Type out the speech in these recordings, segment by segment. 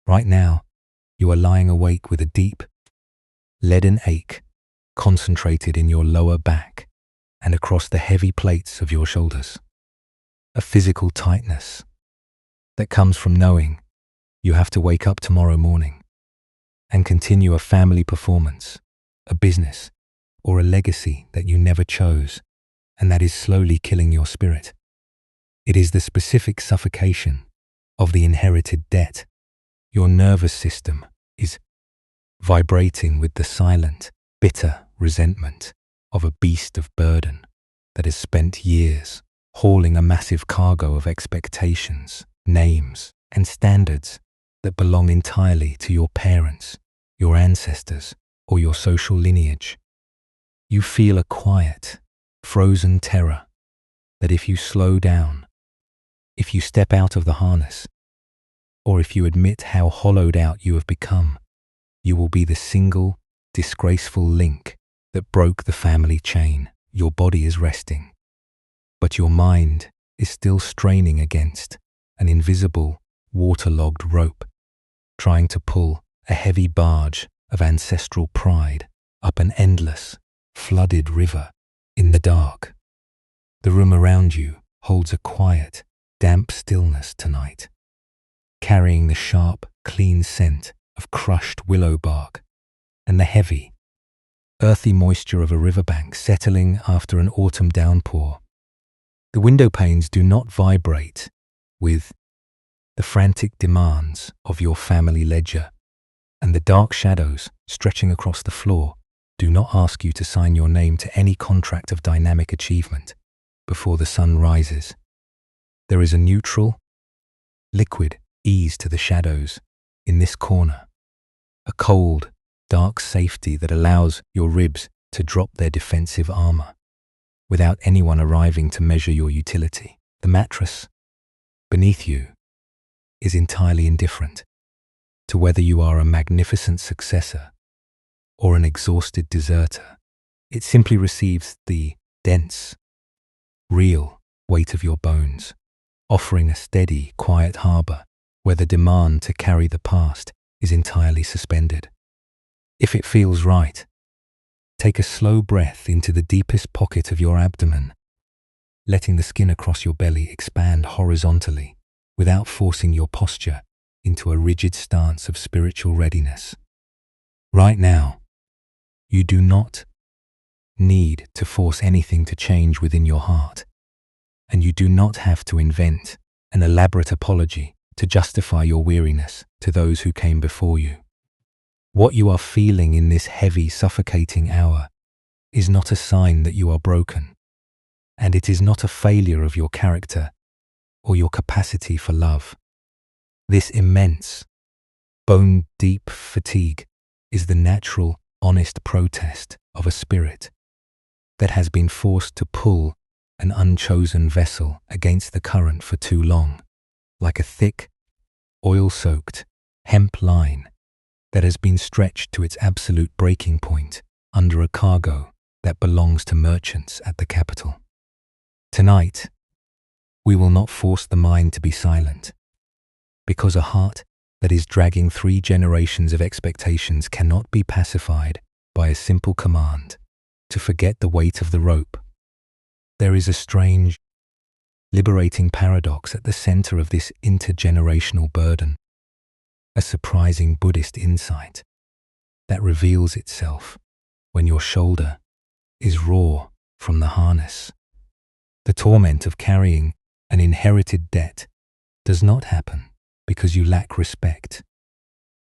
Right now, you are lying awake with a deep, leaden ache concentrated in your lower back and across the heavy plates of your shoulders. A physical tightness that comes from knowing you have to wake up tomorrow morning and continue a family performance, a business, or a legacy that you never chose and that is slowly killing your spirit. It is the specific suffocation of the inherited debt. Your nervous system is vibrating with the silent, bitter resentment of a beast of burden that has spent years hauling a massive cargo of expectations, names, and standards that belong entirely to your parents, your ancestors, or your social lineage. You feel a quiet, frozen terror that if you slow down, if you step out of the harness, or if you admit how hollowed out you have become, you will be the single, disgraceful link that broke the family chain. Your body is resting, but your mind is still straining against an invisible, waterlogged rope, trying to pull a heavy barge of ancestral pride up an endless, flooded river in the dark. The room around you holds a quiet, damp stillness tonight, carrying the sharp, clean scent of crushed willow bark and the heavy, earthy moisture of a riverbank settling after an autumn downpour. The window panes do not vibrate with the frantic demands of your family ledger, and the dark shadows stretching across the floor do not ask you to sign your name to any contract of dynamic achievement before the sun rises. There is a neutral, liquid ease to the shadows in this corner, a cold, dark safety that allows your ribs to drop their defensive armor without anyone arriving to measure your utility. The mattress beneath you is entirely indifferent to whether you are a magnificent successor or an exhausted deserter. It simply receives the dense, real weight of your bones, offering a steady, quiet harbor where the demand to carry the past is entirely suspended. If it feels right, take a slow breath into the deepest pocket of your abdomen, letting the skin across your belly expand horizontally without forcing your posture into a rigid stance of spiritual readiness. Right now, you do not need to force anything to change within your heart, and you do not have to invent an elaborate apology to justify your weariness to those who came before you. What you are feeling in this heavy, suffocating hour is not a sign that you are broken, and it is not a failure of your character or your capacity for love. This immense, bone-deep fatigue is the natural, honest protest of a spirit that has been forced to pull an unchosen vessel against the current for too long, like a thick, oil-soaked hemp line that has been stretched to its absolute breaking point under a cargo that belongs to merchants at the capital. Tonight, we will not force the mind to be silent, because a heart that is dragging 3 generations of expectations cannot be pacified by a simple command to forget the weight of the rope. There is a strange, liberating paradox at the center of this intergenerational burden, a surprising Buddhist insight that reveals itself when your shoulder is raw from the harness. The torment of carrying an inherited debt does not happen because you lack respect,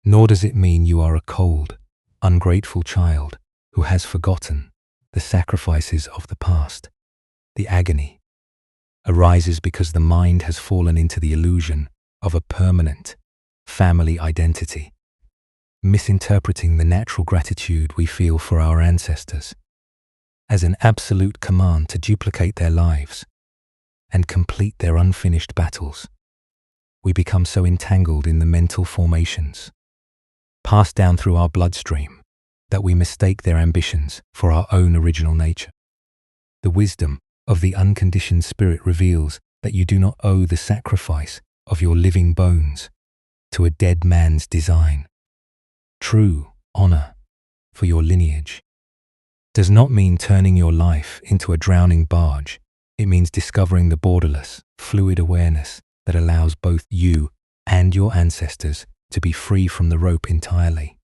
nor does it mean you are a cold, ungrateful child who has forgotten the sacrifices of the past. The agony arises because the mind has fallen into the illusion of a permanent family identity, misinterpreting the natural gratitude we feel for our ancestors as an absolute command to duplicate their lives and complete their unfinished battles. We become so entangled in the mental formations passed down through our bloodstream that we mistake their ambitions for our own original nature. The wisdom of the unconditioned spirit reveals that you do not owe the sacrifice of your living bones to a dead man's design. True honor for your lineage does not mean turning your life into a drowning barge. It means discovering the borderless, fluid awareness that allows both you and your ancestors to be free from the rope entirely.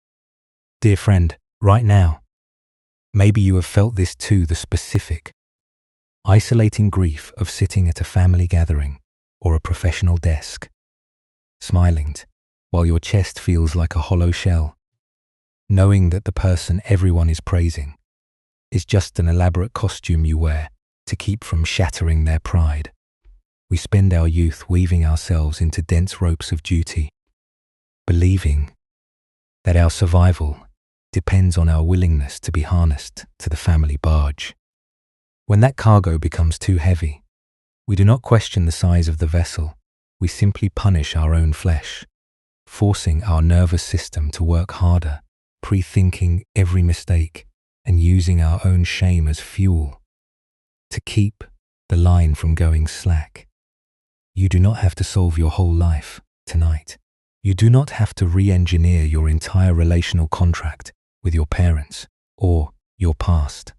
Dear friend, right now, maybe you have felt this too, the specific, isolating grief of sitting at a family gathering or a professional desk, smiling while your chest feels like a hollow shell, knowing that the person everyone is praising is just an elaborate costume you wear to keep from shattering their pride. We spend our youth weaving ourselves into dense ropes of duty, believing that our survival depends on our willingness to be harnessed to the family barge. When that cargo becomes too heavy, we do not question the size of the vessel. We simply punish our own flesh, forcing our nervous system to work harder, pre-thinking every mistake and using our own shame as fuel to keep the line from going slack. You do not have to solve your whole life tonight. You do not have to re-engineer your entire relational contract with your parents or your past.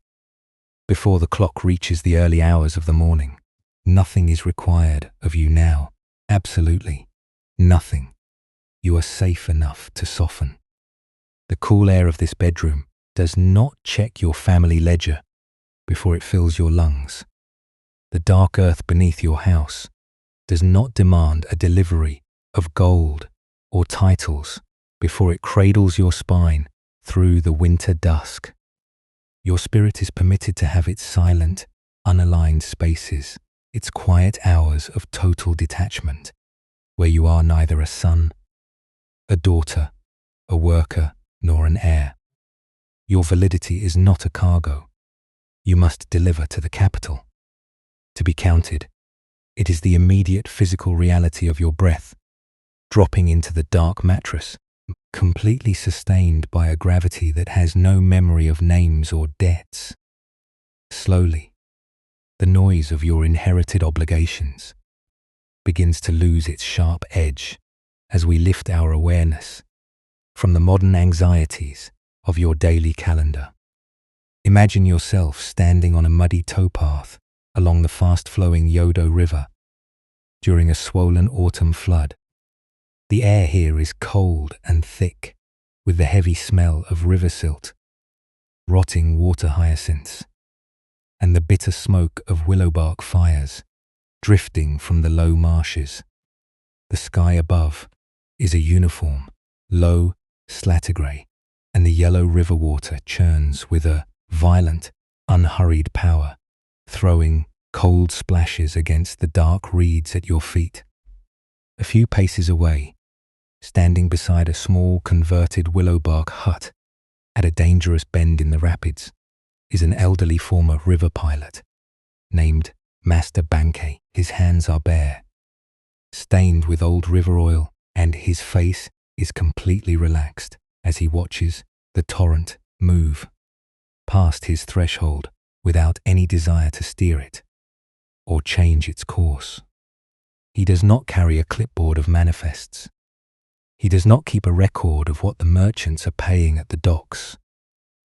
Before the clock reaches the early hours of the morning, nothing is required of you now. Absolutely nothing. You are safe enough to soften. The cool air of this bedroom does not check your family ledger before it fills your lungs. The dark earth beneath your house does not demand a delivery of gold or titles before it cradles your spine through the winter dusk. Your spirit is permitted to have its silent, unaligned spaces, its quiet hours of total detachment, where you are neither a son, a daughter, a worker, nor an heir. Your validity is not a cargo. You must deliver to the capital. To be counted, it is the immediate physical reality of your breath, dropping into the dark mattress, completely sustained by a gravity that has no memory of names or debts. Slowly, the noise of your inherited obligations begins to lose its sharp edge as we lift our awareness from the modern anxieties of your daily calendar. Imagine yourself standing on a muddy towpath along the fast-flowing Yodo River during a swollen autumn flood. The air here is cold and thick, with the heavy smell of river silt, rotting water hyacinths, and the bitter smoke of willowbark fires drifting from the low marshes. The sky above is a uniform, low slatter-grey, and the yellow river water churns with a violent, unhurried power, throwing cold splashes against the dark reeds at your feet. A few paces away, standing beside a small converted willowbark hut at a dangerous bend in the rapids, is an elderly former river pilot named Master Bankei. His hands are bare, stained with old river oil, and his face is completely relaxed as he watches the torrent move past his threshold without any desire to steer it or change its course. He does not carry a clipboard of manifests. He does not keep a record of what the merchants are paying at the docks,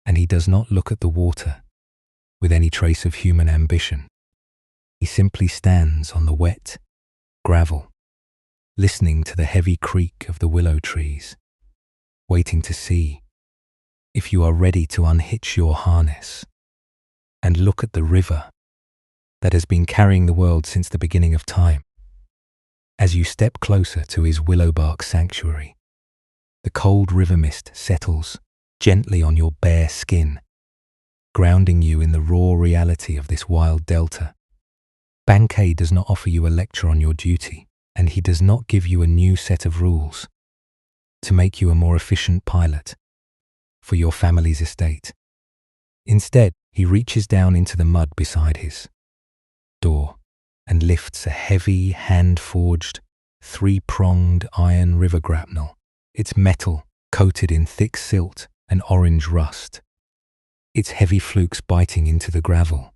and he does not look at the water with any trace of human ambition. He simply stands on the wet gravel, listening to the heavy creak of the willow trees, waiting to see if you are ready to unhitch your harness and look at the river that has been carrying the world since the beginning of time. As you step closer to his willowbark sanctuary, the cold river mist settles gently on your bare skin, grounding you in the raw reality of this wild delta. Bankei does not offer you a lecture on your duty, and he does not give you a new set of rules to make you a more efficient pilot for your family's estate. Instead, he reaches down into the mud beside his door and lifts a heavy, hand-forged, three-pronged iron river grapnel, its metal coated in thick silt and orange rust, its heavy flukes biting into the gravel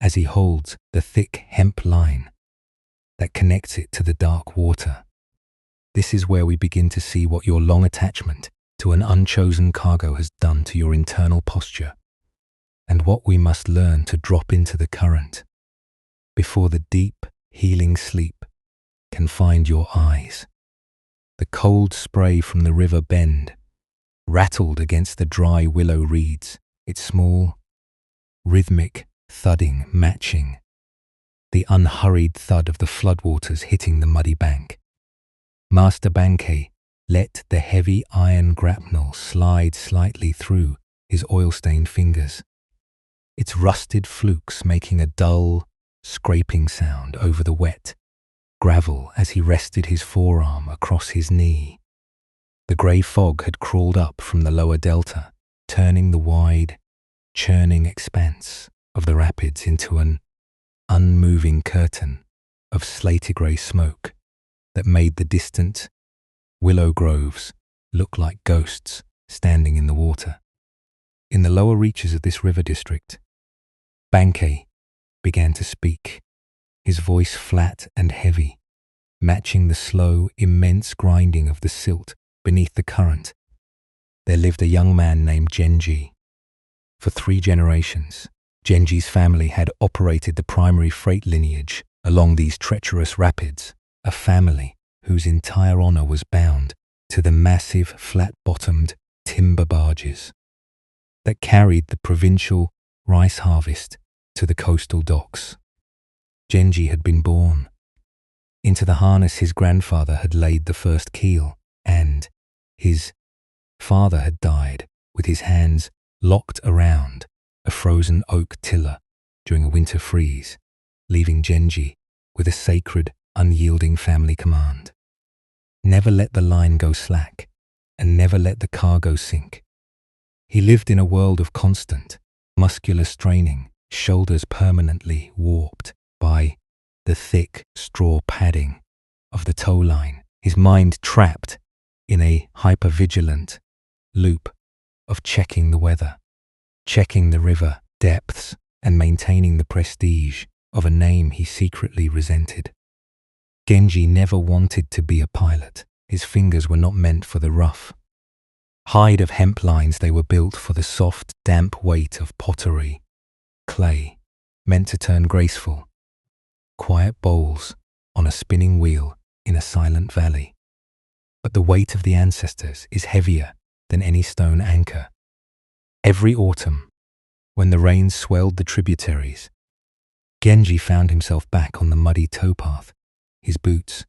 as he holds the thick hemp line that connects it to the dark water. This is where we begin to see what your long attachment to an unchosen cargo has done to your internal posture, and what we must learn to drop into the current before the deep, healing sleep can find your eyes. The cold spray from the river bend rattled against the dry willow reeds, its small, rhythmic thudding matching the unhurried thud of the floodwaters hitting the muddy bank. Master Bankei let the heavy iron grapnel slide slightly through his oil-stained fingers, its rusted flukes making a dull, scraping sound over the wet gravel as he rested his forearm across his knee. The grey fog had crawled up from the lower delta, turning the wide, churning expanse of the rapids into an unmoving curtain of slaty grey smoke that made the distant willow groves look like ghosts standing in the water. In the lower reaches of this river district, Bankei began to speak, his voice flat and heavy, matching the slow, immense grinding of the silt beneath the current. There lived a young man named Genji. For 3 generations, Genji's family had operated the primary freight lineage along these treacherous rapids, a family whose entire honor was bound to the massive, flat-bottomed timber barges that carried the provincial rice harvest to the coastal docks. Genji had been born. Into the harness his grandfather had laid the first keel, and his father had died with his hands locked around a frozen oak tiller during a winter freeze, leaving Genji with a sacred, unyielding family command. Never let the line go slack, and never let the cargo sink. He lived in a world of constant, muscular straining, shoulders permanently warped by the thick straw padding of the tow line, his mind trapped in a hypervigilant loop of checking the weather, checking the river depths, and maintaining the prestige of a name he secretly resented. Genji never wanted to be a pilot. His fingers were not meant for the rough hide of hemp lines. They were built for the soft, damp weight of pottery, clay, meant to turn graceful, quiet bowls on a spinning wheel in a silent valley. But the weight of the ancestors is heavier than any stone anchor. Every autumn, when the rains swelled the tributaries, Genji found himself back on the muddy towpath, his boots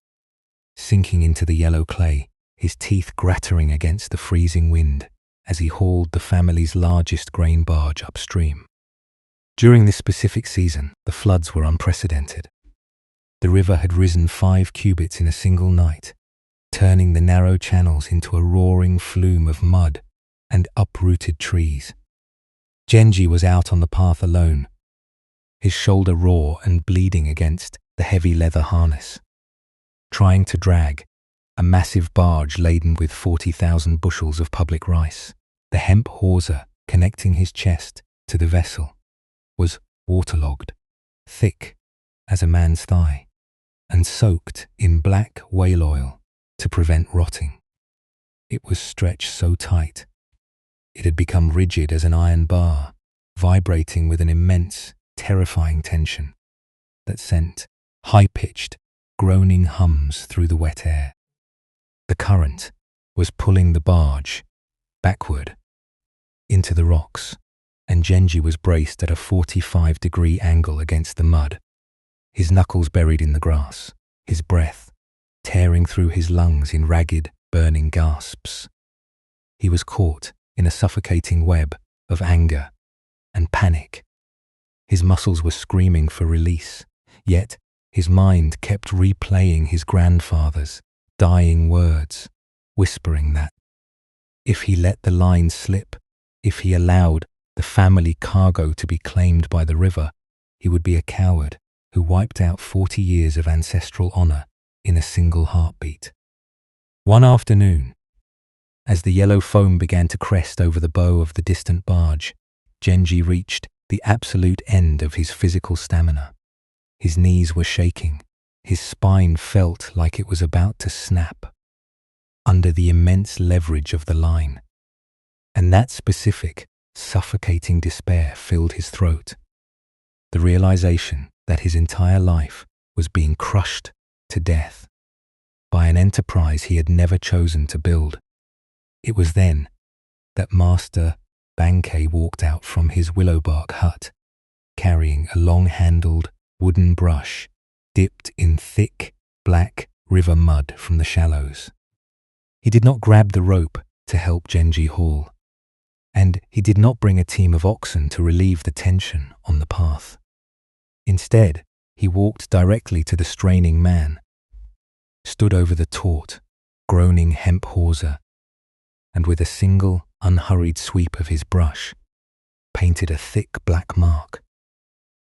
sinking into the yellow clay, his teeth grattering against the freezing wind as he hauled the family's largest grain barge upstream. During this specific season, the floods were unprecedented. The river had risen 5 cubits in a single night, turning the narrow channels into a roaring flume of mud and uprooted trees. Genji was out on the path alone, his shoulder raw and bleeding against the heavy leather harness, trying to drag a massive barge laden with 40,000 bushels of public rice. The hemp hawser connecting his chest to the vessel was waterlogged, thick as a man's thigh, and soaked in black whale oil to prevent rotting. It was stretched so tight, it had become rigid as an iron bar, vibrating with an immense, terrifying tension that sent high-pitched, groaning hums through the wet air. The current was pulling the barge backward into the rocks, and Genji was braced at a 45-degree angle against the mud, his knuckles buried in the grass, his breath tearing through his lungs in ragged, burning gasps. He was caught in a suffocating web of anger and panic. His muscles were screaming for release, yet his mind kept replaying his grandfather's dying words, whispering that if he let the line slip, if he allowed the family cargo to be claimed by the river, he would be a coward who wiped out 40 years of ancestral honor in a single heartbeat. One afternoon, as the yellow foam began to crest over the bow of the distant barge, Genji reached the absolute end of his physical stamina. His knees were shaking. His spine felt like it was about to snap. under the immense leverage of the line. And that specific, suffocating despair filled his throat. The realization that his entire life was being crushed to death by an enterprise he had never chosen to build. It was then that Master Bankei walked out from his willowbark hut, carrying a long-handled wooden brush dipped in thick, black river mud from the shallows. He did not grab the rope to help Genji haul, and he did not bring a team of oxen to relieve the tension on the path. Instead, he walked directly to the straining man, stood over the taut, groaning hemp hawser, and with a single, unhurried sweep of his brush, painted a thick black mark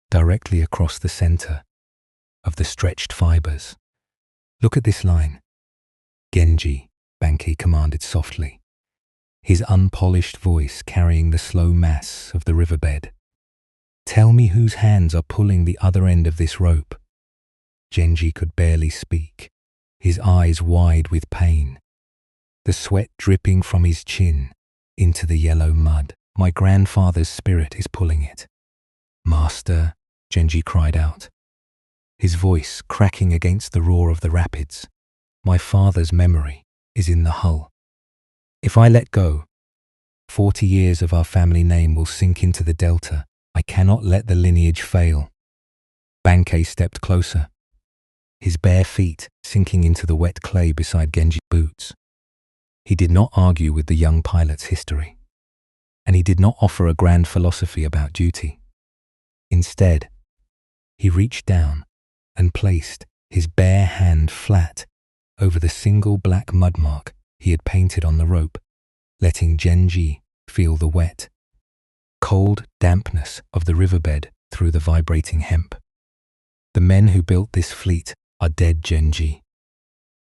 directly across the center of the stretched fibers. "Look at this line," Genji, Bankei commanded softly, his unpolished voice carrying the slow mass of the riverbed. "Tell me whose hands are pulling the other end of this rope." Genji could barely speak, his eyes wide with pain, the sweat dripping from his chin into the yellow mud. "My grandfather's spirit is pulling it." "Master," Genji cried out, his voice cracking against the roar of the rapids, "my father's memory is in the hull. If I let go, 40 years of our family name will sink into the delta. I cannot let the lineage fail." Bankei stepped closer, his bare feet sinking into the wet clay beside Genji's boots. He did not argue with the young pilot's history, and he did not offer a grand philosophy about duty. Instead, he reached down and placed his bare hand flat over the single black mud mark he had painted on the rope, letting Genji feel the wet, cold dampness of the riverbed through the vibrating hemp. "The men who built this fleet are dead, Genji,"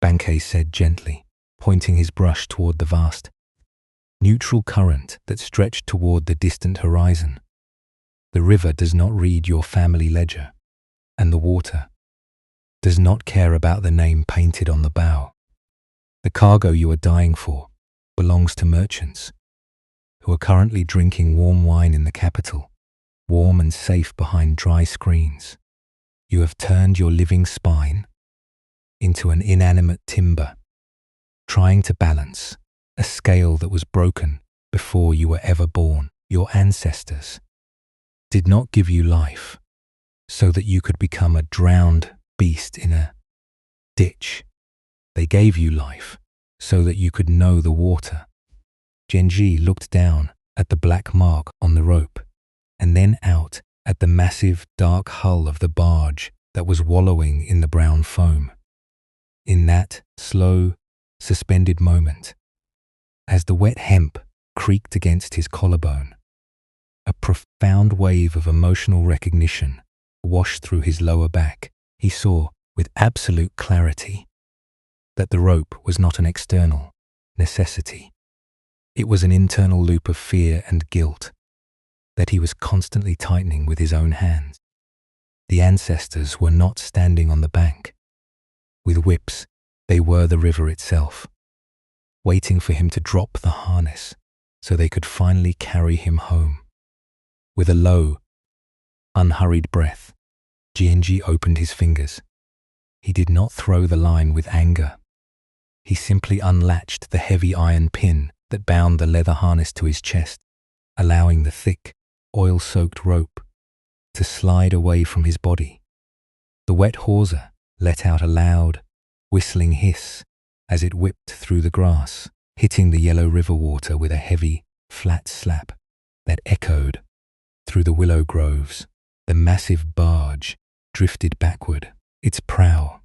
Bankei said gently, pointing his brush toward the vast, neutral current that stretched toward the distant horizon. "The river does not read your family ledger, and the water does not care about the name painted on the bow. The cargo you are dying for belongs to merchants who are currently drinking warm wine in the capital, warm and safe behind dry screens. You have turned your living spine into an inanimate timber, trying to balance a scale that was broken before you were ever born. Your ancestors did not give you life so that you could become a drowned beast in a ditch. They gave you life so that you could know the water." Genji looked down at the black mark on the rope, and then out at the massive dark hull of the barge that was wallowing in the brown foam. In that slow, suspended moment, as the wet hemp creaked against his collarbone, a profound wave of emotional recognition washed through his lower back. He saw with absolute clarity that the rope was not an external necessity. It was an internal loop of fear and guilt that he was constantly tightening with his own hands. The ancestors were not standing on the bank. With whips, they were the river itself, waiting for him to drop the harness so they could finally carry him home. With a low, unhurried breath, Genji opened his fingers. He did not throw the line with anger. He simply unlatched the heavy iron pin that bound the leather harness to his chest, allowing the thick, oil-soaked rope to slide away from his body. The wet hawser let out a loud, whistling hiss as it whipped through the grass, hitting the yellow river water with a heavy, flat slap that echoed through the willow groves. The massive barge drifted backward, its prow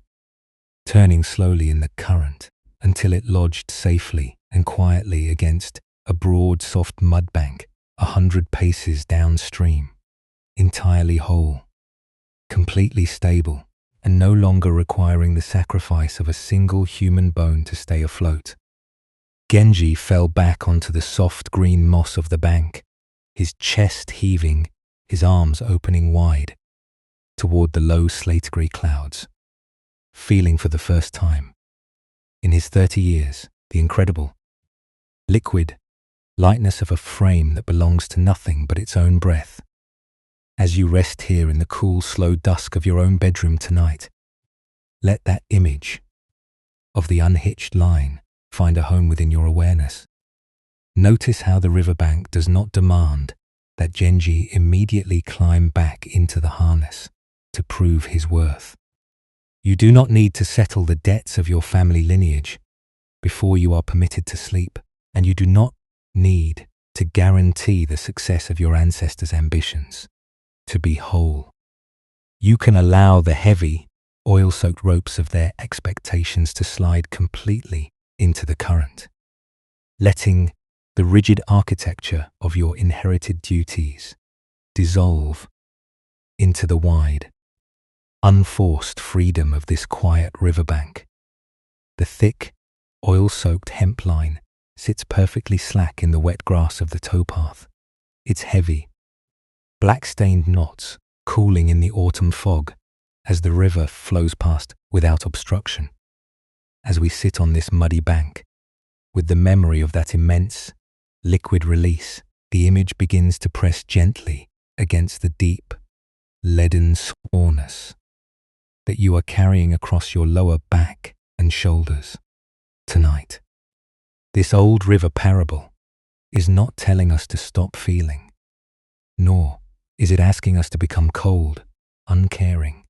turning slowly in the current until it lodged safely and quietly against a broad, soft mud bank 100 paces downstream, entirely whole, completely stable, and no longer requiring the sacrifice of a single human bone to stay afloat. Genji fell back onto the soft green moss of the bank, his chest heaving, his arms opening wide toward the low slate-grey clouds, feeling for the first time in his 30 years the incredible, liquid lightness of a frame that belongs to nothing but its own breath. As you rest here in the cool, slow dusk of your own bedroom tonight, let that image of the unhitched line find a home within your awareness. Notice how the riverbank does not demand that Genji immediately climb back into the harness to prove his worth. You do not need to settle the debts of your family lineage before you are permitted to sleep, and you do not need to guarantee the success of your ancestors' ambitions to be whole. You can allow the heavy, oil-soaked ropes of their expectations to slide completely into the current, letting the rigid architecture of your inherited duties dissolve into the wide, unforced freedom of this quiet riverbank. The thick, oil-soaked hemp line sits perfectly slack in the wet grass of the towpath, its heavy, black-stained knots cooling in the autumn fog as the river flows past without obstruction. As we sit on this muddy bank, with the memory of that immense, liquid release, the image begins to press gently against the deep, leaden soreness that you are carrying across your lower back and shoulders tonight. This old river parable is not telling us to stop feeling, nor is it asking us to become cold, uncaring,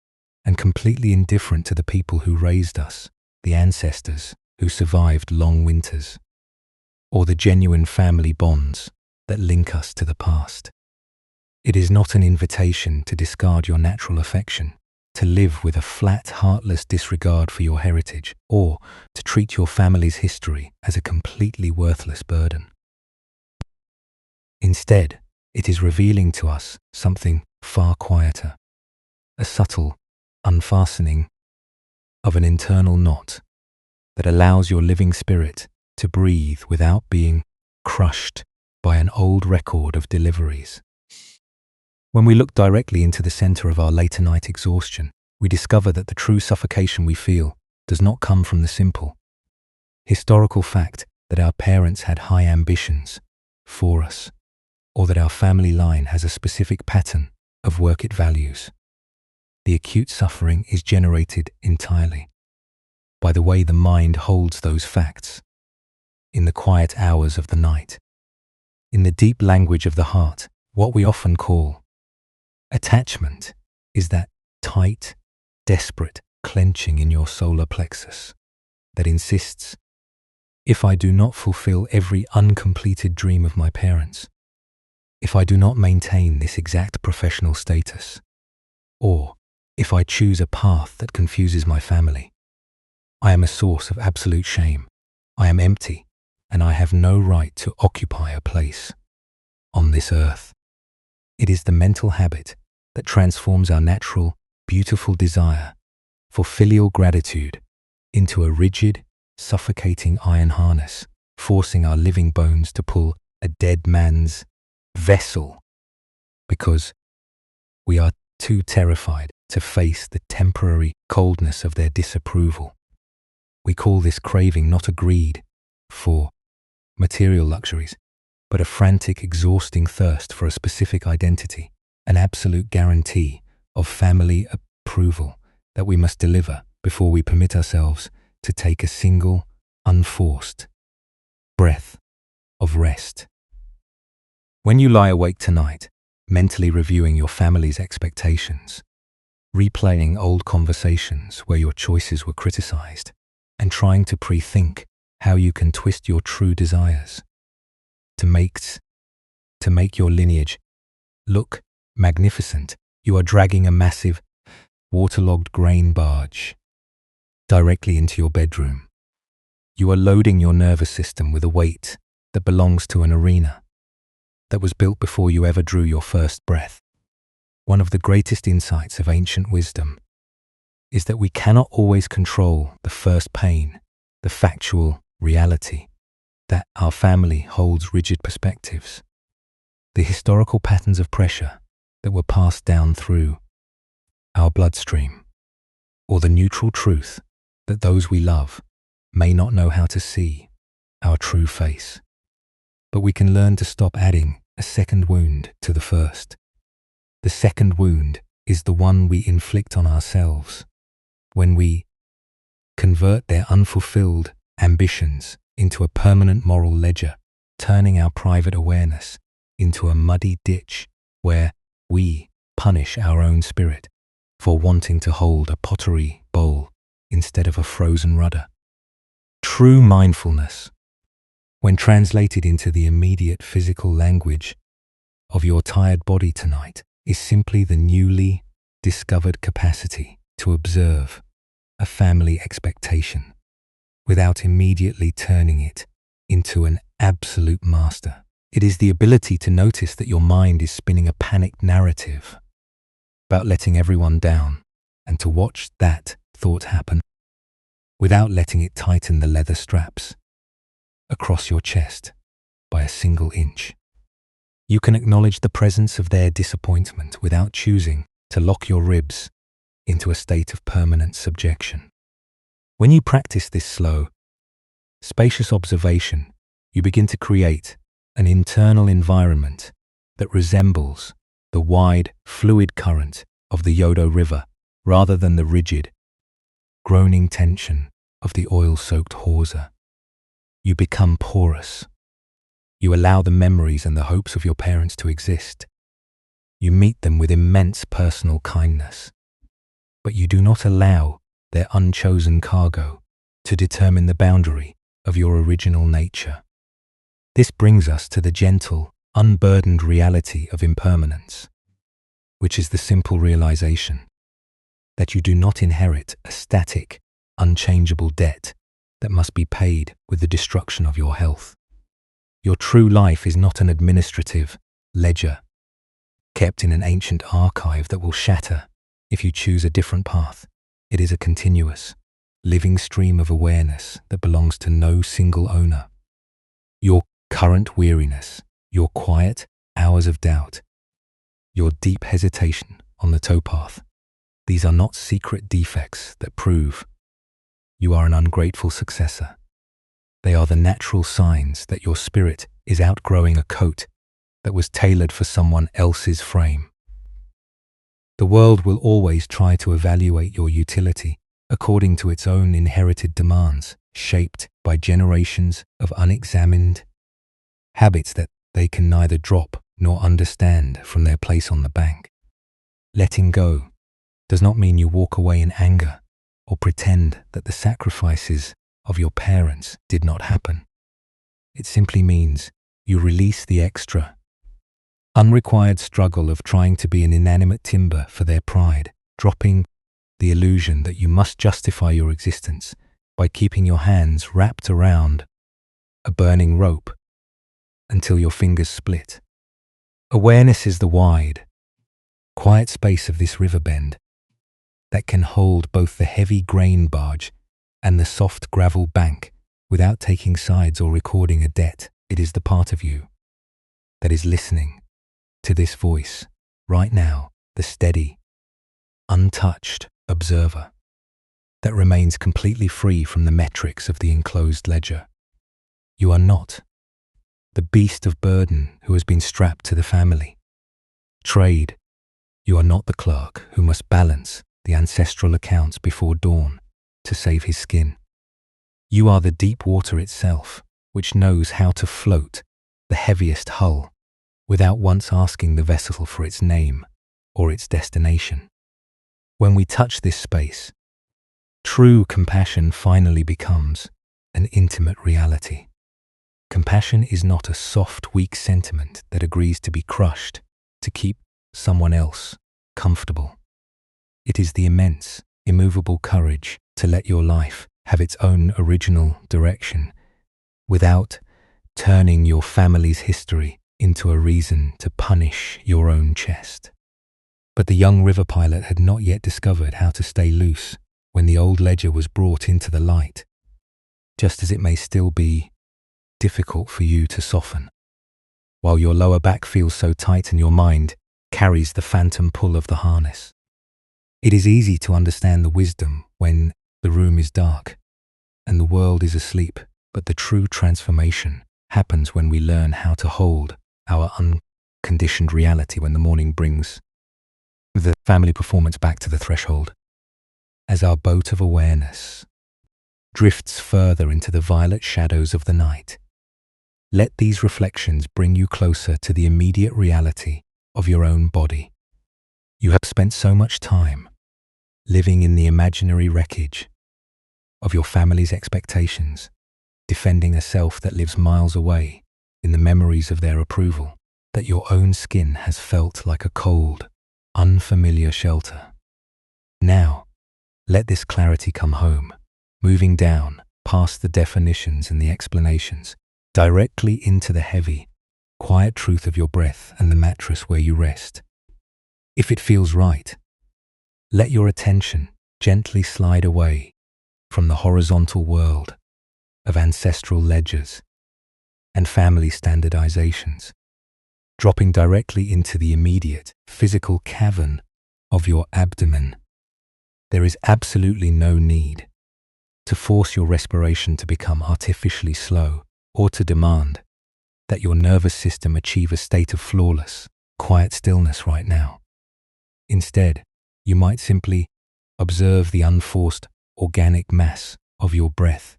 and completely indifferent to the people who raised us, the ancestors who survived long winters, or the genuine family bonds that link us to the past. It is not an invitation to discard your natural affection, to live with a flat, heartless disregard for your heritage, or to treat your family's history as a completely worthless burden. Instead, it is revealing to us something far quieter, a subtle unfastening of an internal knot that allows your living spirit to breathe without being crushed by an old record of deliveries. When we look directly into the center of our later night exhaustion, we discover that the true suffocation we feel does not come from the simple, historical fact that our parents had high ambitions for us, or that our family line has a specific pattern of work it values. The acute suffering is generated entirely by the way the mind holds those facts in the quiet hours of the night, in the deep language of the heart. What we often call attachment is that tight, desperate clenching in your solar plexus that insists, if I do not fulfill every uncompleted dream of my parents, if I do not maintain this exact professional status, or if I choose a path that confuses my family, I am a source of absolute shame. I am empty, and I have no right to occupy a place on this earth. It is the mental habit that transforms our natural, beautiful desire for filial gratitude into a rigid, suffocating iron harness, forcing our living bones to pull a dead man's vessel because we are too terrified to face the temporary coldness of their disapproval. We call this craving not a greed for material luxuries, but a frantic, exhausting thirst for a specific identity, an absolute guarantee of family approval that we must deliver before we permit ourselves to take a single, unforced breath of rest. When you lie awake tonight, mentally reviewing your family's expectations, replaying old conversations where your choices were criticized, and trying to pre-think how you can twist your true desires to make your lineage look magnificent, you are dragging a massive, waterlogged grain barge directly into your bedroom. You are loading your nervous system with a weight that belongs to an arena that was built before you ever drew your first breath. One of the greatest insights of ancient wisdom is that we cannot always control the first pain, the factual reality, that our family holds rigid perspectives, the historical patterns of pressure that were passed down through our bloodstream, or the neutral truth that those we love may not know how to see our true face. But we can learn to stop adding a second wound to the first. The second wound is the one we inflict on ourselves when we convert their unfulfilled ambitions into a permanent moral ledger, turning our private awareness into a muddy ditch where we punish our own spirit for wanting to hold a pottery bowl instead of a frozen rudder. True mindfulness, when translated into the immediate physical language of your tired body tonight, is simply the newly discovered capacity to observe a family expectation without immediately turning it into an absolute master. It is the ability to notice that your mind is spinning a panicked narrative about letting everyone down, and to watch that thought happen without letting it tighten the leather straps across your chest by a single inch. You can acknowledge the presence of their disappointment without choosing to lock your ribs into a state of permanent subjection. When you practice this slow, spacious observation, you begin to create an internal environment that resembles the wide, fluid current of the Yodo River rather than the rigid, groaning tension of the oil-soaked hawser. You become porous. You allow the memories and the hopes of your parents to exist. You meet them with immense personal kindness, but you do not allow their unchosen cargo to determine the boundary of your original nature. This brings us to the gentle, unburdened reality of impermanence, which is the simple realization that you do not inherit a static, unchangeable debt that must be paid with the destruction of your health. Your true life is not an administrative ledger kept in an ancient archive that will shatter if you choose a different path. It is a continuous, living stream of awareness that belongs to no single owner. Your current weariness, your quiet hours of doubt, your deep hesitation on the towpath, these are not secret defects that prove you are an ungrateful successor. They are the natural signs that your spirit is outgrowing a coat that was tailored for someone else's frame. The world will always try to evaluate your utility according to its own inherited demands, shaped by generations of unexamined habits that they can neither drop nor understand from their place on the bank. Letting go does not mean you walk away in anger or pretend that the sacrifices of your parents did not happen. It simply means you release the extra, unrequired struggle of trying to be an inanimate timber for their pride, dropping the illusion that you must justify your existence by keeping your hands wrapped around a burning rope until your fingers split. Awareness is the wide, quiet space of this river bend that can hold both the heavy grain barge and the soft gravel bank without taking sides or recording a debt. It is the part of you that is listening to this voice right now, the steady, untouched observer that remains completely free from the metrics of the enclosed ledger. You are not the beast of burden who has been strapped to the family trade. You are not the clerk who must balance the ancestral accounts before dawn to save his skin. You are the deep water itself, which knows how to float the heaviest hull without once asking the vessel for its name or its destination. When we touch this space, true compassion finally becomes an intimate reality. Compassion is not a soft, weak sentiment that agrees to be crushed to keep someone else comfortable. It is the immense, immovable courage to let your life have its own original direction without turning your family's history into a reason to punish your own chest. But the young river pilot had not yet discovered how to stay loose when the old ledger was brought into the light, just as it may still be difficult for you to soften, while your lower back feels so tight and your mind carries the phantom pull of the harness. It is easy to understand the wisdom when the room is dark and the world is asleep, But the true transformation happens when we learn how to hold our unconditioned reality when the morning brings the family performance back to the threshold. As our boat of awareness drifts further into the violet shadows of the night, let these reflections bring you closer to the immediate reality of your own body. You have spent so much time living in the imaginary wreckage of your family's expectations, defending a self that lives miles away in the memories of their approval, that your own skin has felt like a cold, unfamiliar shelter. Now, let this clarity come home, moving down past the definitions and the explanations, directly into the heavy, quiet truth of your breath and the mattress where you rest. If it feels right, let your attention gently slide away from the horizontal world of ancestral ledgers and family standardizations, dropping directly into the immediate physical cavern of your abdomen. There is absolutely no need to force your respiration to become artificially slow or to demand that your nervous system achieve a state of flawless, quiet stillness right now. Instead, you might simply observe the unforced organic mass of your breath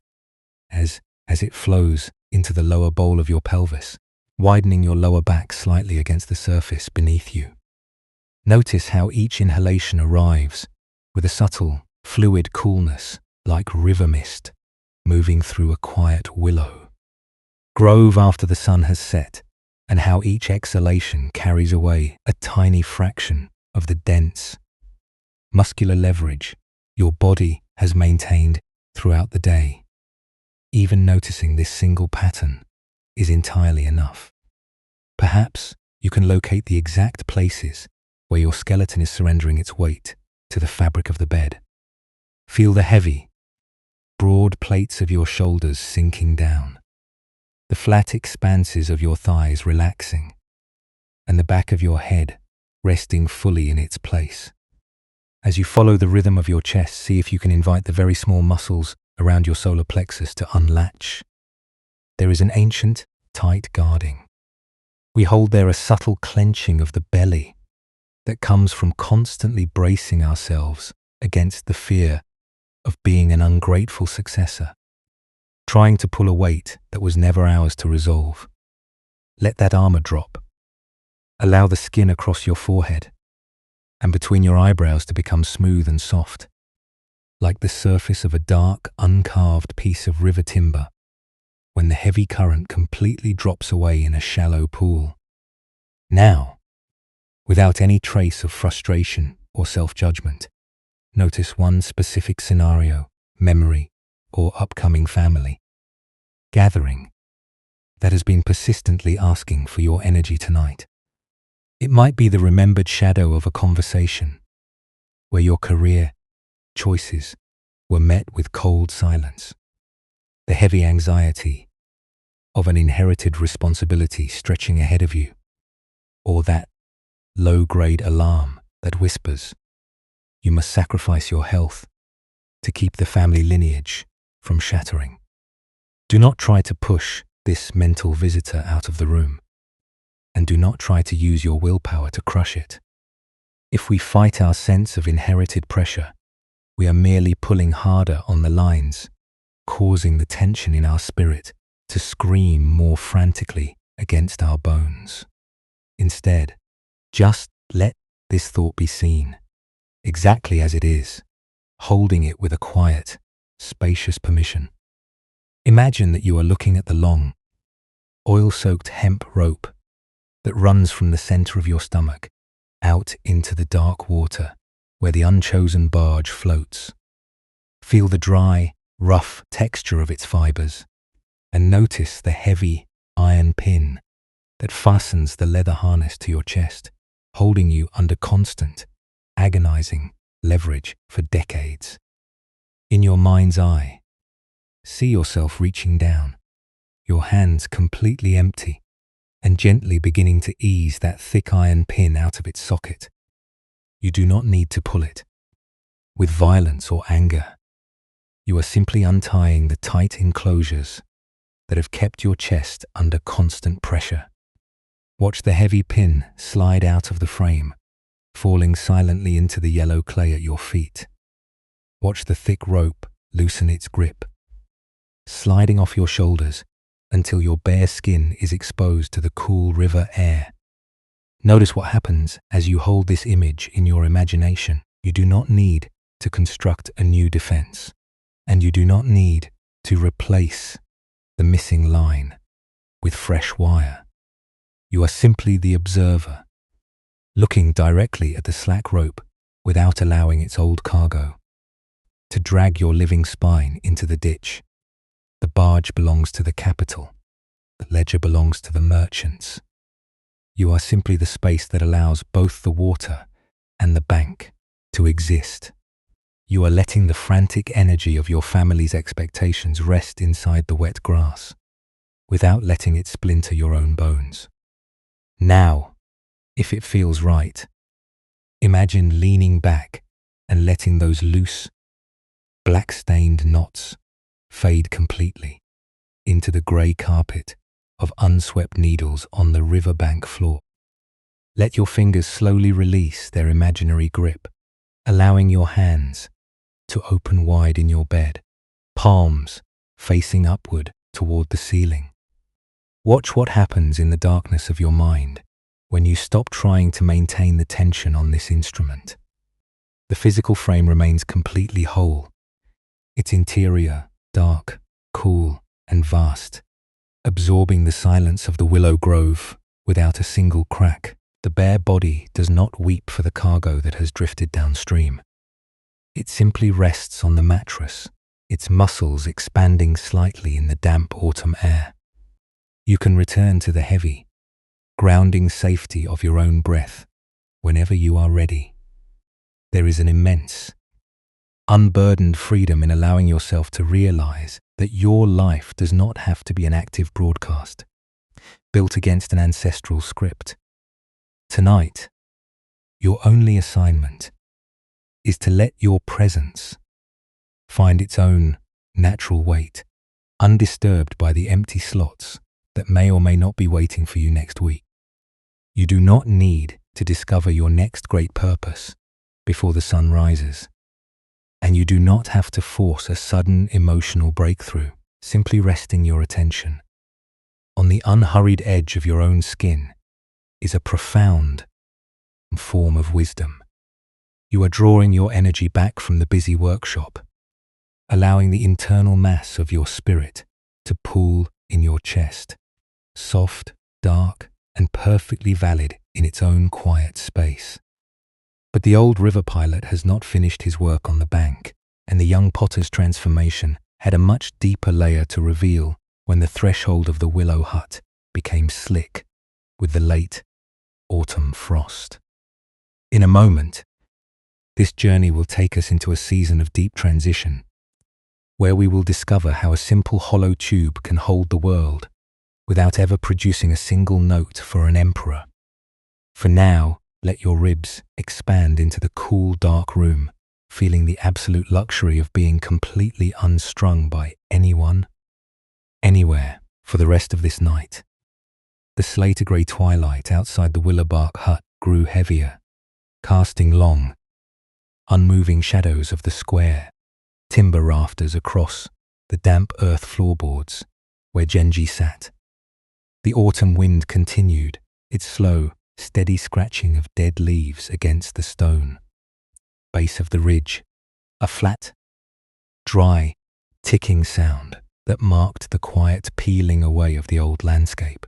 as it flows into the lower bowl of your pelvis, widening your lower back slightly against the surface beneath you. Notice how each inhalation arrives with a subtle, fluid coolness like river mist moving through a quiet willow grove after the sun has set, and how each exhalation carries away a tiny fraction of the dense, muscular leverage your body has maintained throughout the day. Even noticing this single pattern is entirely enough. Perhaps you can locate the exact places where your skeleton is surrendering its weight to the fabric of the bed. Feel the heavy, broad plates of your shoulders sinking down, the flat expanses of your thighs relaxing, and the back of your head resting fully in its place. As you follow the rhythm of your chest, see if you can invite the very small muscles around your solar plexus to unlatch. There is an ancient, tight guarding. We hold there a subtle clenching of the belly that comes from constantly bracing ourselves against the fear of being an ungrateful successor, trying to pull a weight that was never ours to resolve. Let that armor drop. Allow the skin across your forehead and between your eyebrows to become smooth and soft, like the surface of a dark, uncarved piece of river timber when the heavy current completely drops away in a shallow pool. Now, without any trace of frustration or self-judgment, notice one specific scenario, memory, or upcoming family gathering that has been persistently asking for your energy tonight. It might be the remembered shadow of a conversation where your career choices were met with cold silence, the heavy anxiety of an inherited responsibility stretching ahead of you, or that low-grade alarm that whispers, you must sacrifice your health to keep the family lineage from shattering. Do not try to push this mental visitor out of the room, and do not try to use your willpower to crush it. If we fight our sense of inherited pressure, we are merely pulling harder on the lines, causing the tension in our spirit to scream more frantically against our bones. Instead, just let this thought be seen, exactly as it is, holding it with a quiet, spacious permission. Imagine that you are looking at the long, oil-soaked hemp rope that runs from the center of your stomach out into the dark water where the unchosen barge floats. Feel the dry, rough texture of its fibers, and notice the heavy iron pin that fastens the leather harness to your chest, holding you under constant, agonizing leverage for decades. In your mind's eye, see yourself reaching down, your hands completely empty, and gently beginning to ease that thick iron pin out of its socket. You do not need to pull it with violence or anger. You are simply untying the tight enclosures that have kept your chest under constant pressure. Watch the heavy pin slide out of the frame, falling silently into the yellow clay at your feet. Watch the thick rope loosen its grip, sliding off your shoulders until your bare skin is exposed to the cool river air. Notice what happens as you hold this image in your imagination. You do not need to construct a new defense, and you do not need to replace the missing line with fresh wire. You are simply the observer, looking directly at the slack rope without allowing its old cargo to drag your living spine into the ditch. The barge belongs to the capital. The ledger belongs to the merchants. You are simply the space that allows both the water and the bank to exist. You are letting the frantic energy of your family's expectations rest inside the wet grass, without letting it splinter your own bones. Now, if it feels right, imagine leaning back and letting those loose, black-stained knots fade completely into the grey carpet of unswept needles on the riverbank floor. Let your fingers slowly release their imaginary grip, allowing your hands to open wide in your bed, palms facing upward toward the ceiling. Watch what happens in the darkness of your mind when you stop trying to maintain the tension on this instrument. The physical frame remains completely whole, its interior dark, cool, and vast, absorbing the silence of the willow grove without a single crack. The bare body does not weep for the cargo that has drifted downstream. It simply rests on the mattress, its muscles expanding slightly in the damp autumn air. You can return to the heavy, grounding safety of your own breath whenever you are ready. There is an immense, unburdened freedom in allowing yourself to realize that your life does not have to be an active broadcast, built against an ancestral script. Tonight, your only assignment is to let your presence find its own natural weight, undisturbed by the empty slots that may or may not be waiting for you next week. You do not need to discover your next great purpose before the sun rises, and you do not have to force a sudden emotional breakthrough, simply resting your attention on the unhurried edge of your own skin is a profound form of wisdom. You are drawing your energy back from the busy workshop, allowing the internal mass of your spirit to pool in your chest, soft, dark, and perfectly valid in its own quiet space. But the old river pilot has not finished his work on the bank, and the young potter's transformation had a much deeper layer to reveal when the threshold of the willow hut became slick with the late autumn frost. In a moment, this journey will take us into a season of deep transition, where we will discover how a simple hollow tube can hold the world without ever producing a single note for an emperor. For now, let your ribs expand into the cool, dark room, feeling the absolute luxury of being completely unstrung by anyone, anywhere, for the rest of this night. The slater-grey twilight outside the willow-bark hut grew heavier, casting long, unmoving shadows of the square timber rafters across the damp earth floorboards where Genji sat. The autumn wind continued its slow, steady scratching of dead leaves against the stone base of the ridge, a flat, dry, ticking sound that marked the quiet peeling away of the old landscape.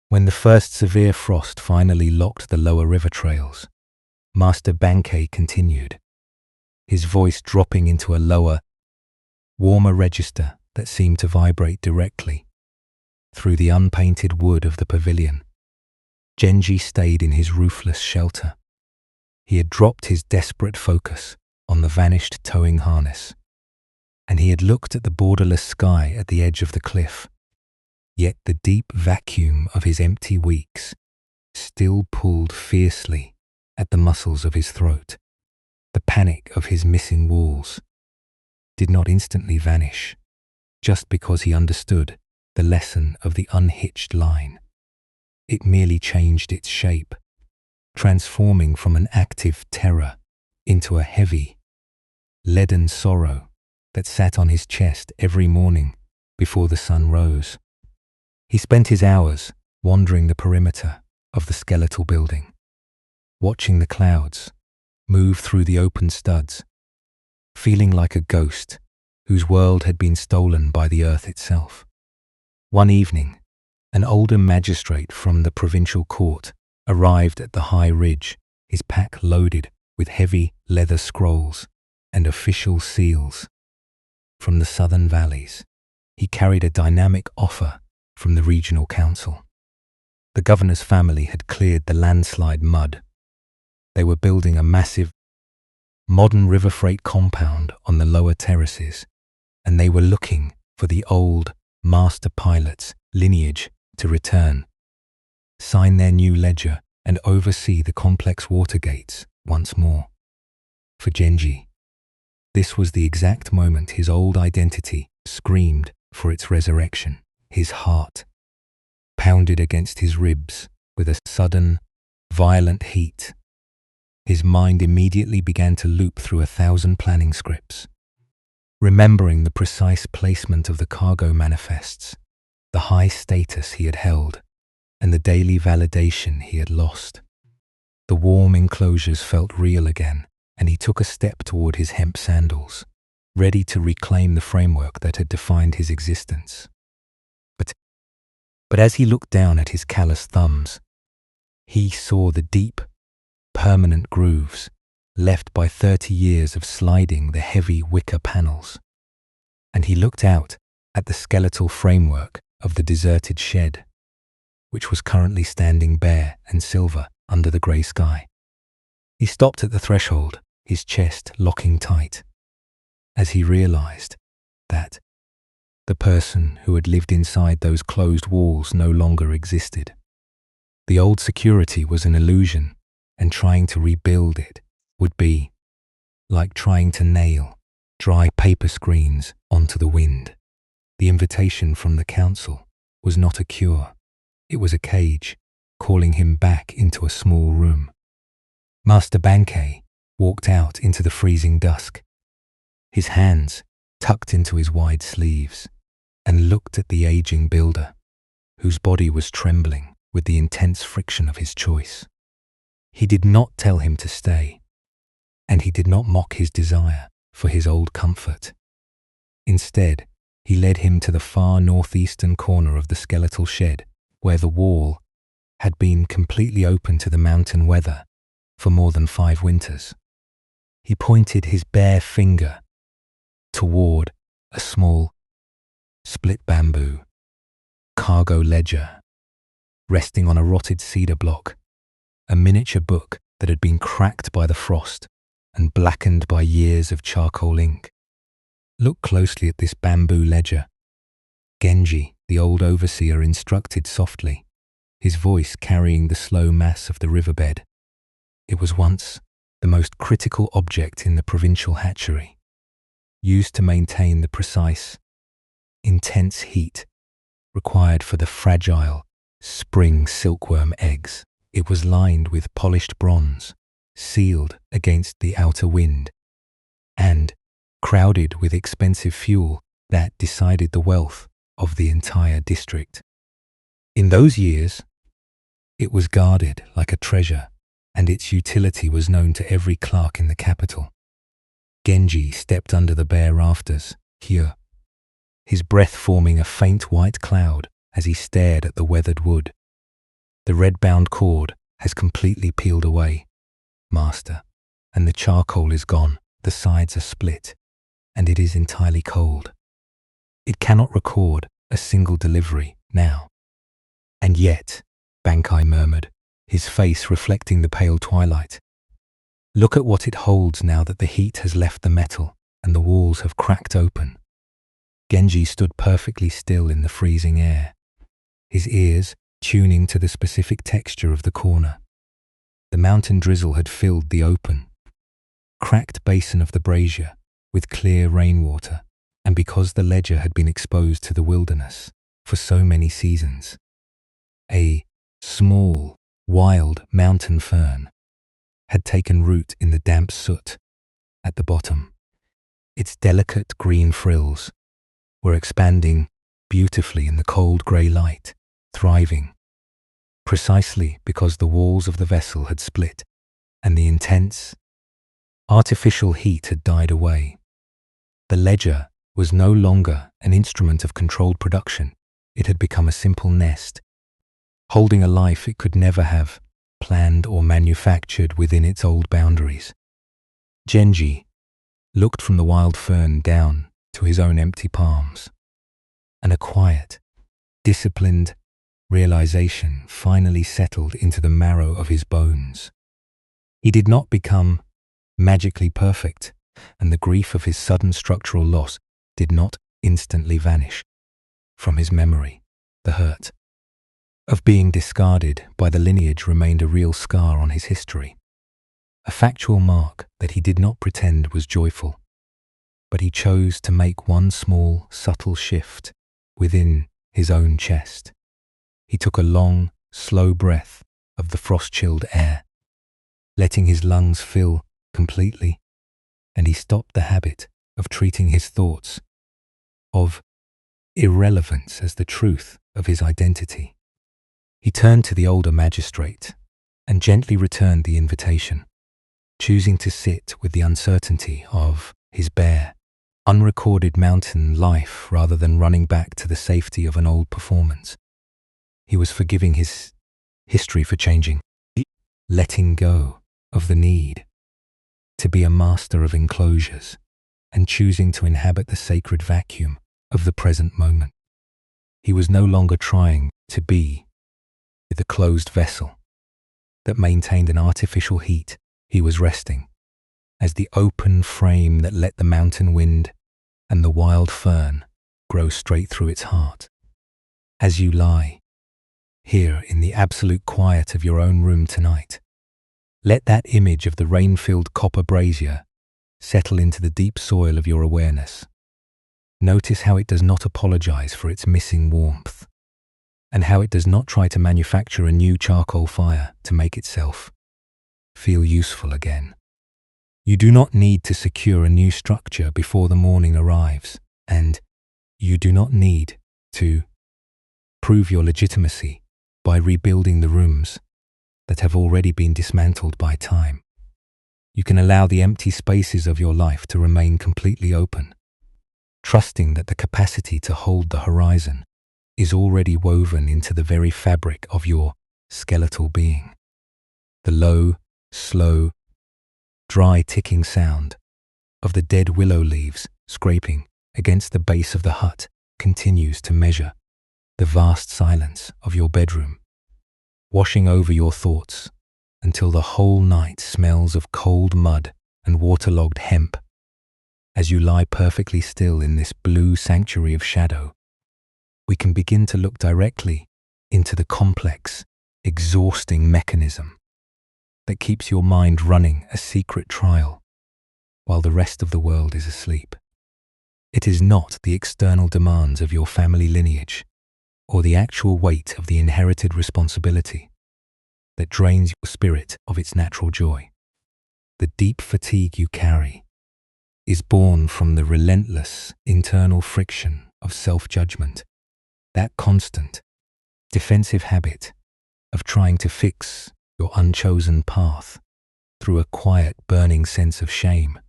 When the first severe frost finally locked the lower river trails, Master Bankei continued, his voice dropping into a lower, warmer register that seemed to vibrate directly through the unpainted wood of the pavilion. Genji stayed in his roofless shelter. He had dropped his desperate focus on the vanished towing harness, and he had looked at the borderless sky at the edge of the cliff. Yet the deep vacuum of his empty weeks still pulled fiercely at the muscles of his throat. The panic of his missing walls did not instantly vanish just because he understood the lesson of the unhitched line. It merely changed its shape, transforming from an active terror into a heavy, leaden sorrow that sat on his chest every morning before the sun rose. He spent his hours wandering the perimeter of the skeletal building, watching the clouds move through the open studs, feeling like a ghost whose world had been stolen by the earth itself. One evening, an older magistrate from the provincial court arrived at the high ridge, his pack loaded with heavy leather scrolls and official seals. From the southern valleys, he carried a dynamic offer from the regional council. The governor's family had cleared the landslide mud. They were building a massive, modern river freight compound on the lower terraces, and they were looking for the old master pilot's lineage to return, sign their new ledger, and oversee the complex water gates once more. For Genji, this was the exact moment his old identity screamed for its resurrection. His heart pounded against his ribs with a sudden, violent heat. His mind immediately began to loop through 1,000 planning scripts, remembering the precise placement of the cargo manifests, the high status he had held, and the daily validation he had lost. The warm enclosures felt real again, and he took a step toward his hemp sandals, ready to reclaim the framework that had defined his existence. But as he looked down at his callous thumbs, he saw the deep, permanent grooves left by 30 years of sliding the heavy wicker panels. And he looked out at the skeletal framework of the deserted shed, which was currently standing bare and silver under the grey sky. He stopped at the threshold, his chest locking tight, as he realized that the person who had lived inside those closed walls no longer existed. The old security was an illusion, and trying to rebuild it would be like trying to nail dry paper screens onto the wind. The invitation from the council was not a cure. It was a cage, calling him back into a small room. Master Bankei walked out into the freezing dusk, his hands tucked into his wide sleeves, and looked at the aging builder, whose body was trembling with the intense friction of his choice. He did not tell him to stay, and he did not mock his desire for his old comfort. Instead, he led him to the far northeastern corner of the skeletal shed, where the wall had been completely open to the mountain weather for more than 5 winters. He pointed his bare finger toward a small, split bamboo cargo ledger resting on a rotted cedar block, a miniature book that had been cracked by the frost and blackened by years of charcoal ink. Look closely at this bamboo ledger, Genji, the old overseer, instructed softly, his voice carrying the slow mass of the riverbed. It was once the most critical object in the provincial hatchery, used to maintain the precise, intense heat required for the fragile spring silkworm eggs. It was lined with polished bronze, sealed against the outer wind, and crowded with expensive fuel that decided the wealth of the entire district. In those years, it was guarded like a treasure, and its utility was known to every clerk in the capital. Genji stepped under the bare rafters, here, his breath forming a faint white cloud as he stared at the weathered wood. The red-bound cord has completely peeled away, Master, and the charcoal is gone, the sides are split, and it is entirely cold. It cannot record a single delivery now. And yet, Bankei murmured, his face reflecting the pale twilight, look at what it holds now that the heat has left the metal and the walls have cracked open. Genji stood perfectly still in the freezing air, his ears tuning to the specific texture of the corner. The mountain drizzle had filled the open, cracked basin of the brazier with clear rainwater, and because the ledger had been exposed to the wilderness, for so many seasons. A small, wild mountain fern had taken root in the damp soot at the bottom. Its delicate green frills were expanding beautifully in the cold grey light, thriving, precisely because the walls of the vessel had split and the intense, artificial heat had died away. The ledger was no longer an instrument of controlled production. It had become a simple nest, holding a life it could never have planned or manufactured within its old boundaries. Genji looked from the wild fern down to his own empty palms, and a quiet, disciplined realization finally settled into the marrow of his bones. He did not become magically perfect, and the grief of his sudden structural loss did not instantly vanish from his memory. The hurt of being discarded by the lineage remained a real scar on his history, a factual mark that he did not pretend was joyful, but he chose to make one small, subtle shift within his own chest. He took a long, slow breath of the frost-chilled air, letting his lungs fill completely, and he stopped the habit of treating his thoughts of irrelevance as the truth of his identity. He turned to the older magistrate and gently returned the invitation, choosing to sit with the uncertainty of his bare, unrecorded mountain life rather than running back to the safety of an old performance. He was forgiving his history for changing, letting go of the need to be a master of enclosures and choosing to inhabit the sacred vacuum of the present moment. He was no longer trying to be the closed vessel that maintained an artificial heat. He was resting as the open frame that let the mountain wind and the wild fern grow straight through its heart. As you lie here in the absolute quiet of your own room tonight, let that image of the rain-filled copper brazier settle into the deep soil of your awareness. Notice how it does not apologize for its missing warmth, and how it does not try to manufacture a new charcoal fire to make itself feel useful again. You do not need to secure a new structure before the morning arrives, and you do not need to prove your legitimacy by rebuilding the rooms that have already been dismantled by time. You can allow the empty spaces of your life to remain completely open, trusting that the capacity to hold the horizon is already woven into the very fabric of your skeletal being. The low, slow, dry ticking sound of the dead willow leaves scraping against the base of the hut continues to measure the vast silence of your bedroom, washing over your thoughts until the whole night smells of cold mud and waterlogged hemp. As you lie perfectly still in this blue sanctuary of shadow, we can begin to look directly into the complex, exhausting mechanism that keeps your mind running a secret trial while the rest of the world is asleep. It is not the external demands of your family lineage or the actual weight of the inherited responsibility that drains your spirit of its natural joy. The deep fatigue you carry is born from the relentless internal friction of self-judgment, that constant, defensive habit of trying to fix your unchosen path through a quiet, burning sense of shame.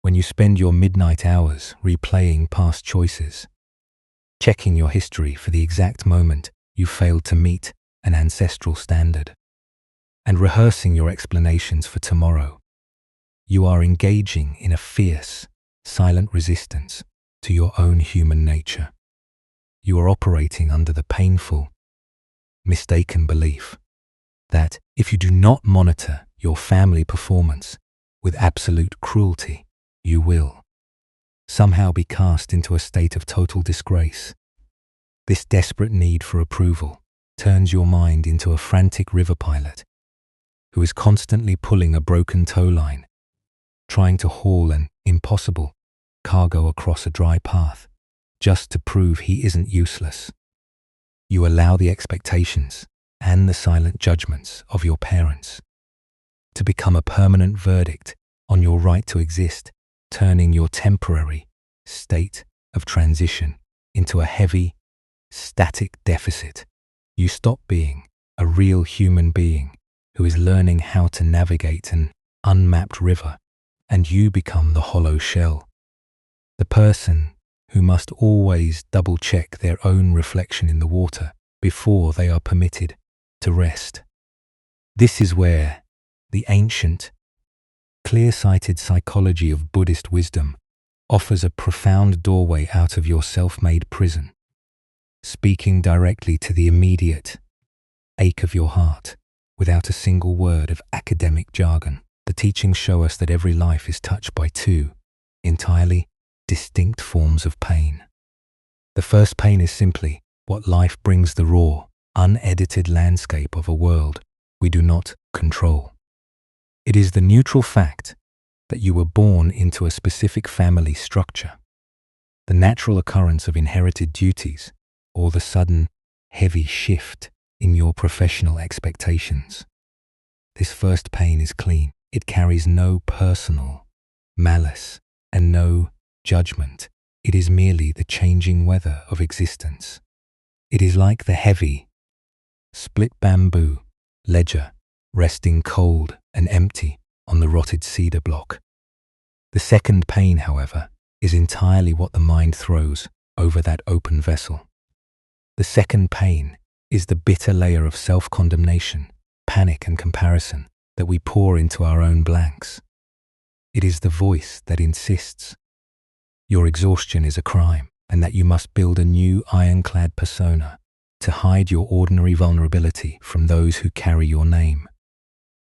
When you spend your midnight hours replaying past choices, checking your history for the exact moment you failed to meet an ancestral standard, and rehearsing your explanations for tomorrow, you are engaging in a fierce, silent resistance to your own human nature. You are operating under the painful, mistaken belief that if you do not monitor your family performance with absolute cruelty, you will somehow be cast into a state of total disgrace. This desperate need for approval turns your mind into a frantic river pilot who is constantly pulling a broken tow line, trying to haul an impossible cargo across a dry path just to prove he isn't useless. You allow the expectations and the silent judgments of your parents to become a permanent verdict on your right to exist, turning your temporary state of transition into a heavy, static deficit. You stop being a real human being who is learning how to navigate an unmapped river, and you become the hollow shell, the person who must always double-check their own reflection in the water before they are permitted to rest. This is where the ancient, clear-sighted psychology of Buddhist wisdom offers a profound doorway out of your self-made prison, speaking directly to the immediate ache of your heart without a single word of academic jargon. The teachings show us that every life is touched by two entirely distinct forms of pain. The first pain is simply what life brings, the raw, unedited landscape of a world we do not control. It is the neutral fact that you were born into a specific family structure, the natural occurrence of inherited duties, or the sudden, heavy shift in your professional expectations. This first pain is clean. It carries no personal malice and no judgment. It is merely the changing weather of existence. It is like the heavy, split bamboo ledger resting cold and empty on the rotted cedar block. The second pain, however, is entirely what the mind throws over that open vessel. The second pain is the bitter layer of self-condemnation, panic and comparison that we pour into our own blanks. It is the voice that insists your exhaustion is a crime and that you must build a new ironclad persona to hide your ordinary vulnerability from those who carry your name.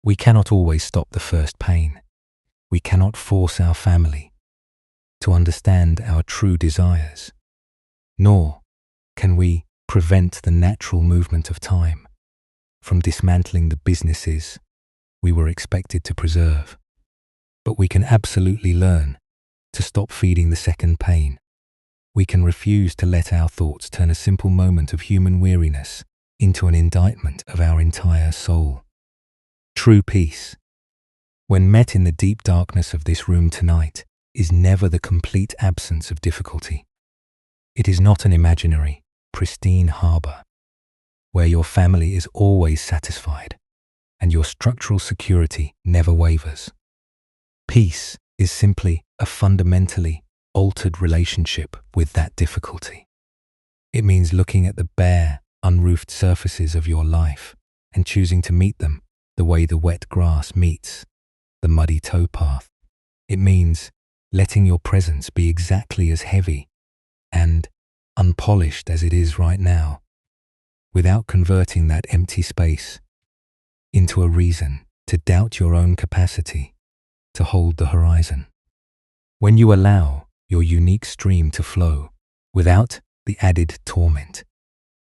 We cannot always stop the first pain. We cannot force our family to understand our true desires, nor can we prevent the natural movement of time from dismantling the businesses we were expected to preserve. But we can absolutely learn to stop feeding the second pain. We can refuse to let our thoughts turn a simple moment of human weariness into an indictment of our entire soul. True peace, when met in the deep darkness of this room tonight, is never the complete absence of difficulty. It is not an imaginary, pristine harbor where your family is always satisfied and your structural security never wavers. Peace is simply a fundamentally altered relationship with that difficulty. It means looking at the bare, unroofed surfaces of your life and choosing to meet them the way the wet grass meets the muddy towpath. It means letting your presence be exactly as heavy and unpolished as it is right now, without converting that empty space into a reason to doubt your own capacity to hold the horizon. When you allow your unique stream to flow without the added torment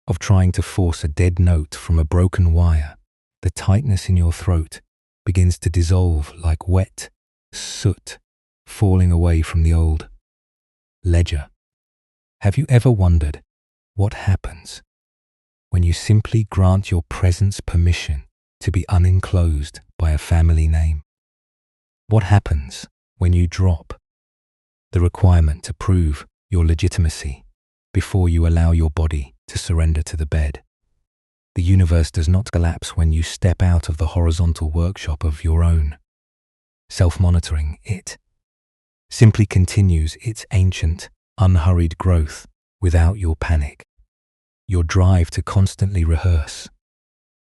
of trying to force a dead note from a broken wire, the tightness in your throat begins to dissolve like wet soot falling away from the old ledger. Have you ever wondered what happens when you simply grant your presence permission to be unenclosed by a family name? What happens when you drop the requirement to prove your legitimacy before you allow your body to surrender to the bed? The universe does not collapse when you step out of the horizontal workshop of your own self-monitoring. It simply continues its ancient, unhurried growth without your panic, your drive to constantly rehearse.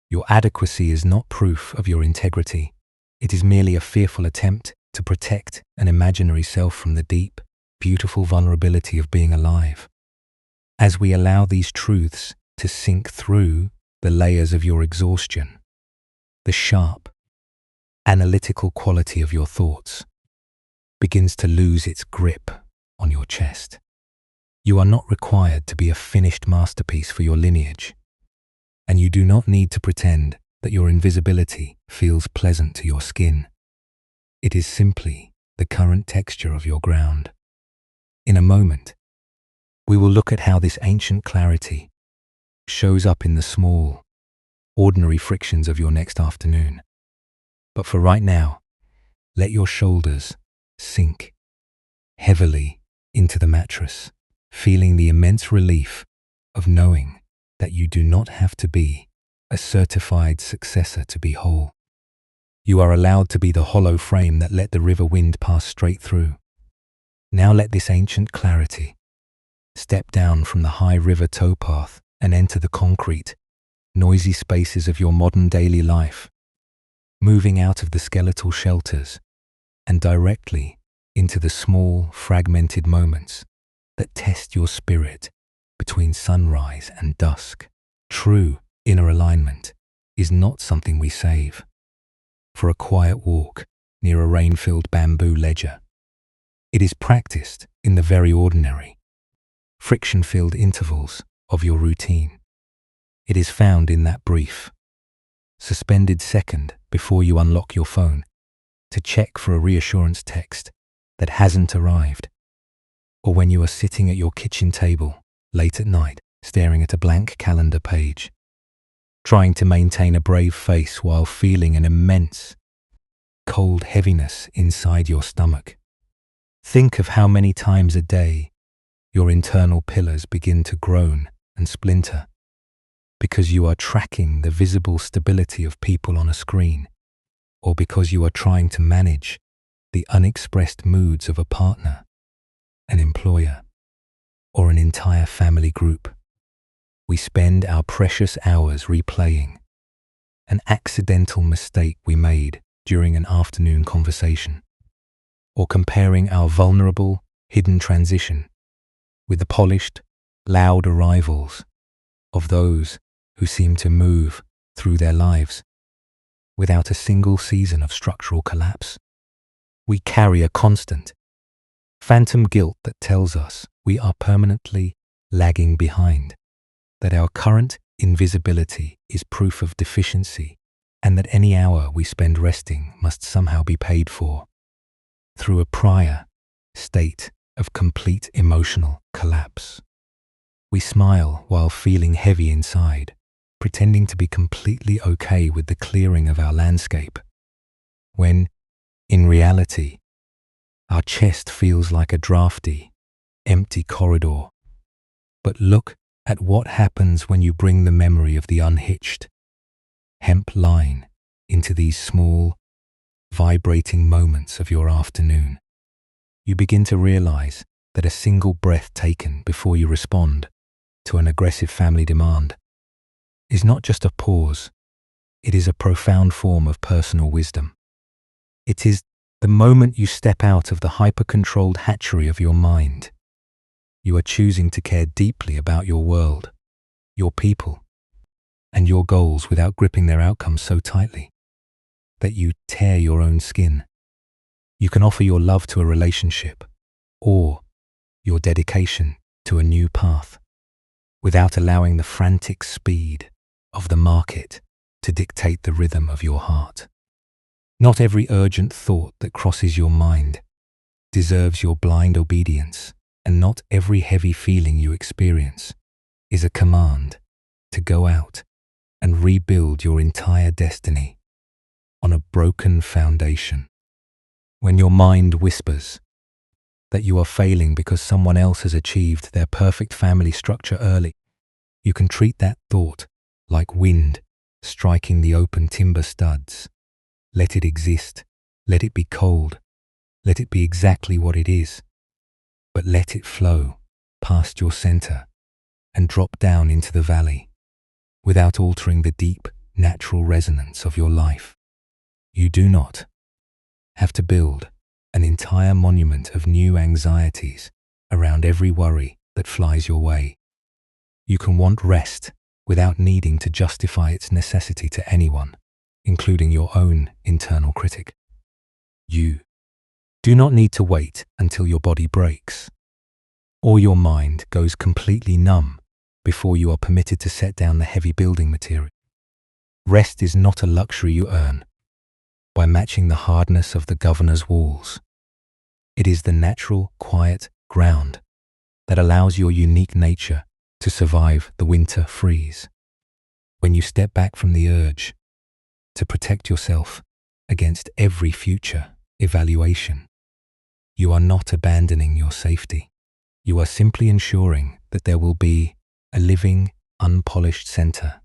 Your adequacy is not proof of your integrity. It is merely a fearful attempt to protect an imaginary self from the deep, beautiful vulnerability of being alive. As we allow these truths to sink through the layers of your exhaustion, the sharp, analytical quality of your thoughts begins to lose its grip on your chest. You are not required to be a finished masterpiece for your lineage, and you do not need to pretend that your invisibility feels pleasant to your skin. It is simply the current texture of your ground. In a moment, we will look at how this ancient clarity shows up in the small, ordinary frictions of your next afternoon. But for right now, let your shoulders sink heavily into the mattress, feeling the immense relief of knowing that you do not have to be a certified successor to be whole. You are allowed to be the hollow frame that let the river wind pass straight through. Now let this ancient clarity step down from the high river towpath and enter the concrete, noisy spaces of your modern daily life, moving out of the skeletal shelters and directly into the small, fragmented moments that test your spirit between sunrise and dusk. True inner alignment is not something we save for a quiet walk near a rain-filled bamboo ledger. It is practiced in the very ordinary, friction-filled intervals of your routine. It is found in that brief, suspended second before you unlock your phone to check for a reassurance text that hasn't arrived, or when you are sitting at your kitchen table late at night staring at a blank calendar page, trying to maintain a brave face while feeling an immense, cold heaviness inside your stomach. Think of how many times a day your internal pillars begin to groan and splinter because you are tracking the visible stability of people on a screen, or because you are trying to manage the unexpressed moods of a partner, an employer, or an entire family group. We spend our precious hours replaying an accidental mistake we made during an afternoon conversation, or comparing our vulnerable, hidden transition with the polished, loud arrivals of those who seem to move through their lives without a single season of structural collapse. We carry a constant, phantom guilt that tells us we are permanently lagging behind, that our current invisibility is proof of deficiency, and that any hour we spend resting must somehow be paid for through a prior state of complete emotional collapse. We smile while feeling heavy inside, pretending to be completely okay with the clearing of our landscape, when, in reality, our chest feels like a drafty, empty corridor. But look at what happens when you bring the memory of the unhitched hemp line into these small, vibrating moments of your afternoon. You begin to realize that a single breath taken before you respond to an aggressive family demand is not just a pause, it is a profound form of personal wisdom. It is the moment you step out of the hyper-controlled hatchery of your mind. You are choosing to care deeply about your world, your people, and your goals without gripping their outcomes so tightly that you tear your own skin. You can offer your love to a relationship or your dedication to a new path without allowing the frantic speed of the market to dictate the rhythm of your heart. Not every urgent thought that crosses your mind deserves your blind obedience, and not every heavy feeling you experience is a command to go out and rebuild your entire destiny on a broken foundation. When your mind whispers that you are failing because someone else has achieved their perfect family structure early, you can treat that thought like wind striking the open timber studs. Let it exist. Let it be cold. Let it be exactly what it is. But let it flow past your center and drop down into the valley without altering the deep, natural resonance of your life. You do not have to build an entire monument of new anxieties around every worry that flies your way. You can want rest without needing to justify its necessity to anyone, including your own internal critic. You do not need to wait until your body breaks or your mind goes completely numb before you are permitted to set down the heavy building material. Rest is not a luxury you earn by matching the hardness of the governor's walls. It is the natural, quiet ground that allows your unique nature to survive the winter freeze. When you step back from the urge to protect yourself against every future evaluation, you are not abandoning your safety. You are simply ensuring that there will be a living, unpolished center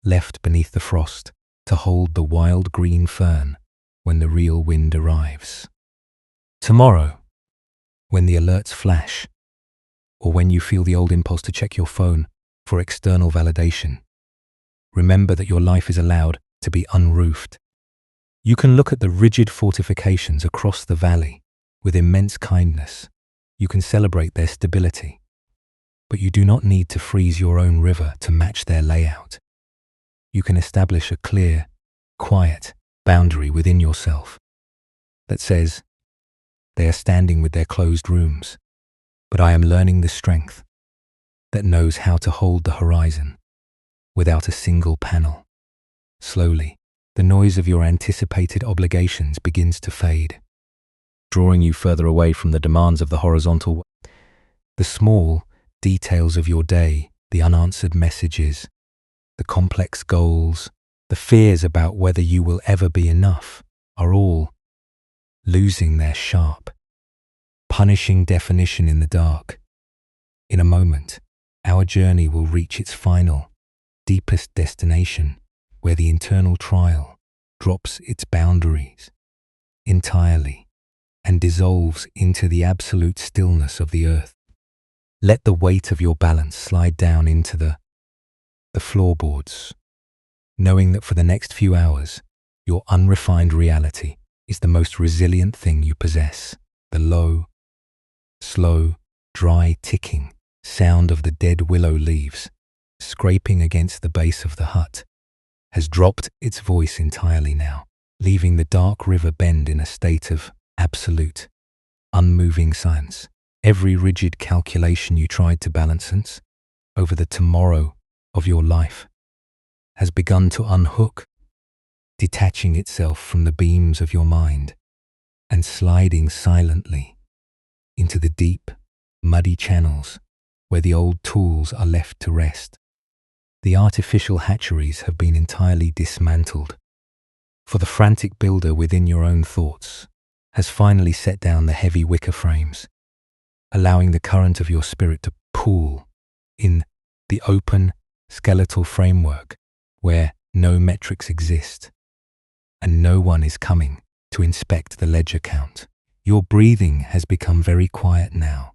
left beneath the frost to hold the wild green fern when the real wind arrives. Tomorrow, when the alerts flash, or when you feel the old impulse to check your phone for external validation, remember that your life is allowed to be unroofed. You can look at the rigid fortifications across the valley with immense kindness. You can celebrate their stability, but you do not need to freeze your own river to match their layout. You can establish a clear, quiet boundary within yourself that says, they are standing with their closed rooms, but I am learning the strength that knows how to hold the horizon without a single panel. Slowly, the noise of your anticipated obligations begins to fade, drawing you further away from the demands of the horizontal. The small details of your day, the unanswered messages, the complex goals, the fears about whether you will ever be enough, are all losing their sharp, punishing definition in the dark. In a moment, our journey will reach its final, deepest destination, where the internal trial drops its boundaries entirely and dissolves into the absolute stillness of the earth. Let the weight of your balance slide down into the floorboards, knowing that for the next few hours, your unrefined reality is the most resilient thing you possess. The low, slow, dry ticking sound of the dead willow leaves scraping against the base of the hut has dropped its voice entirely now, leaving the dark river bend in a state of absolute, unmoving silence. Every rigid calculation you tried to balance over the tomorrow of your life has begun to unhook, detaching itself from the beams of your mind and sliding silently into the deep, muddy channels where the old tools are left to rest. The artificial hatcheries have been entirely dismantled, for the frantic builder within your own thoughts has finally set down the heavy wicker frames, allowing the current of your spirit to pool in the open, skeletal framework where no metrics exist and no one is coming to inspect the ledger count. Your breathing has become very quiet now,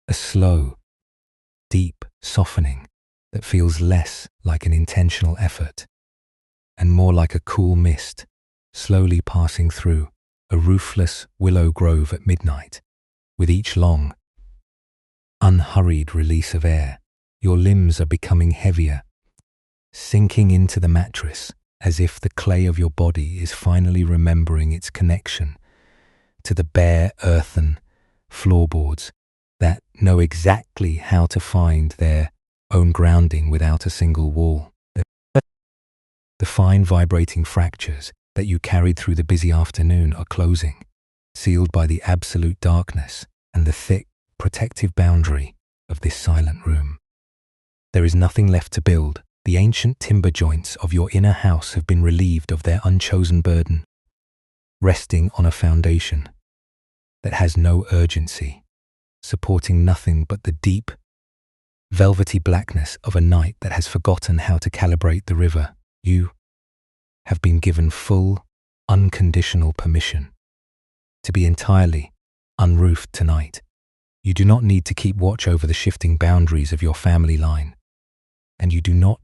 a slow, deep softening that feels less like an intentional effort and more like a cool mist slowly passing through a roofless willow grove at midnight. With each long, unhurried release of air, your limbs are becoming heavier, sinking into the mattress as if the clay of your body is finally remembering its connection to the bare earthen floorboards that know exactly how to find their own grounding without a single wall. The fine vibrating fractures that you carried through the busy afternoon are closing, sealed by the absolute darkness and the thick, protective boundary of this silent room. There is nothing left to build. The ancient timber joints of your inner house have been relieved of their unchosen burden, resting on a foundation that has no urgency, supporting nothing but the deep, velvety blackness of a night that has forgotten how to calibrate the river. You have been given full, unconditional permission to be entirely unroofed tonight. You do not need to keep watch over the shifting boundaries of your family line, and you do not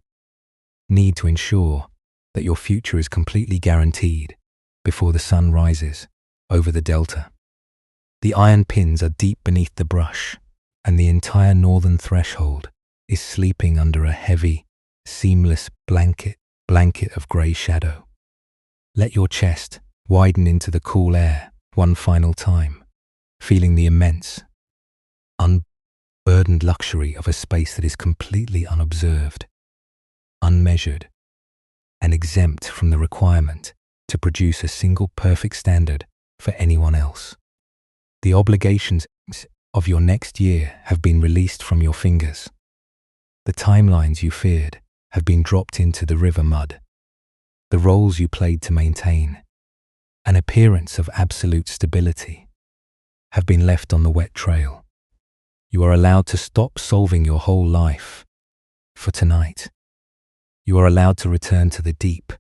need to ensure that your future is completely guaranteed before the sun rises over the delta. The iron pins are deep beneath the brush, and the entire northern threshold is sleeping under a heavy, seamless blanket of grey shadow. Let your chest widen into the cool air one final time, feeling the immense, unburdened luxury of a space that is completely unobserved, unmeasured, and exempt from the requirement to produce a single perfect standard for anyone else. The obligations of your next year have been released from your fingers, The timelines you feared have been dropped into the river mud. The roles you played to maintain an appearance of absolute stability have been left on the wet trail. You are allowed to stop solving your whole life for tonight. You are allowed to return to the deep,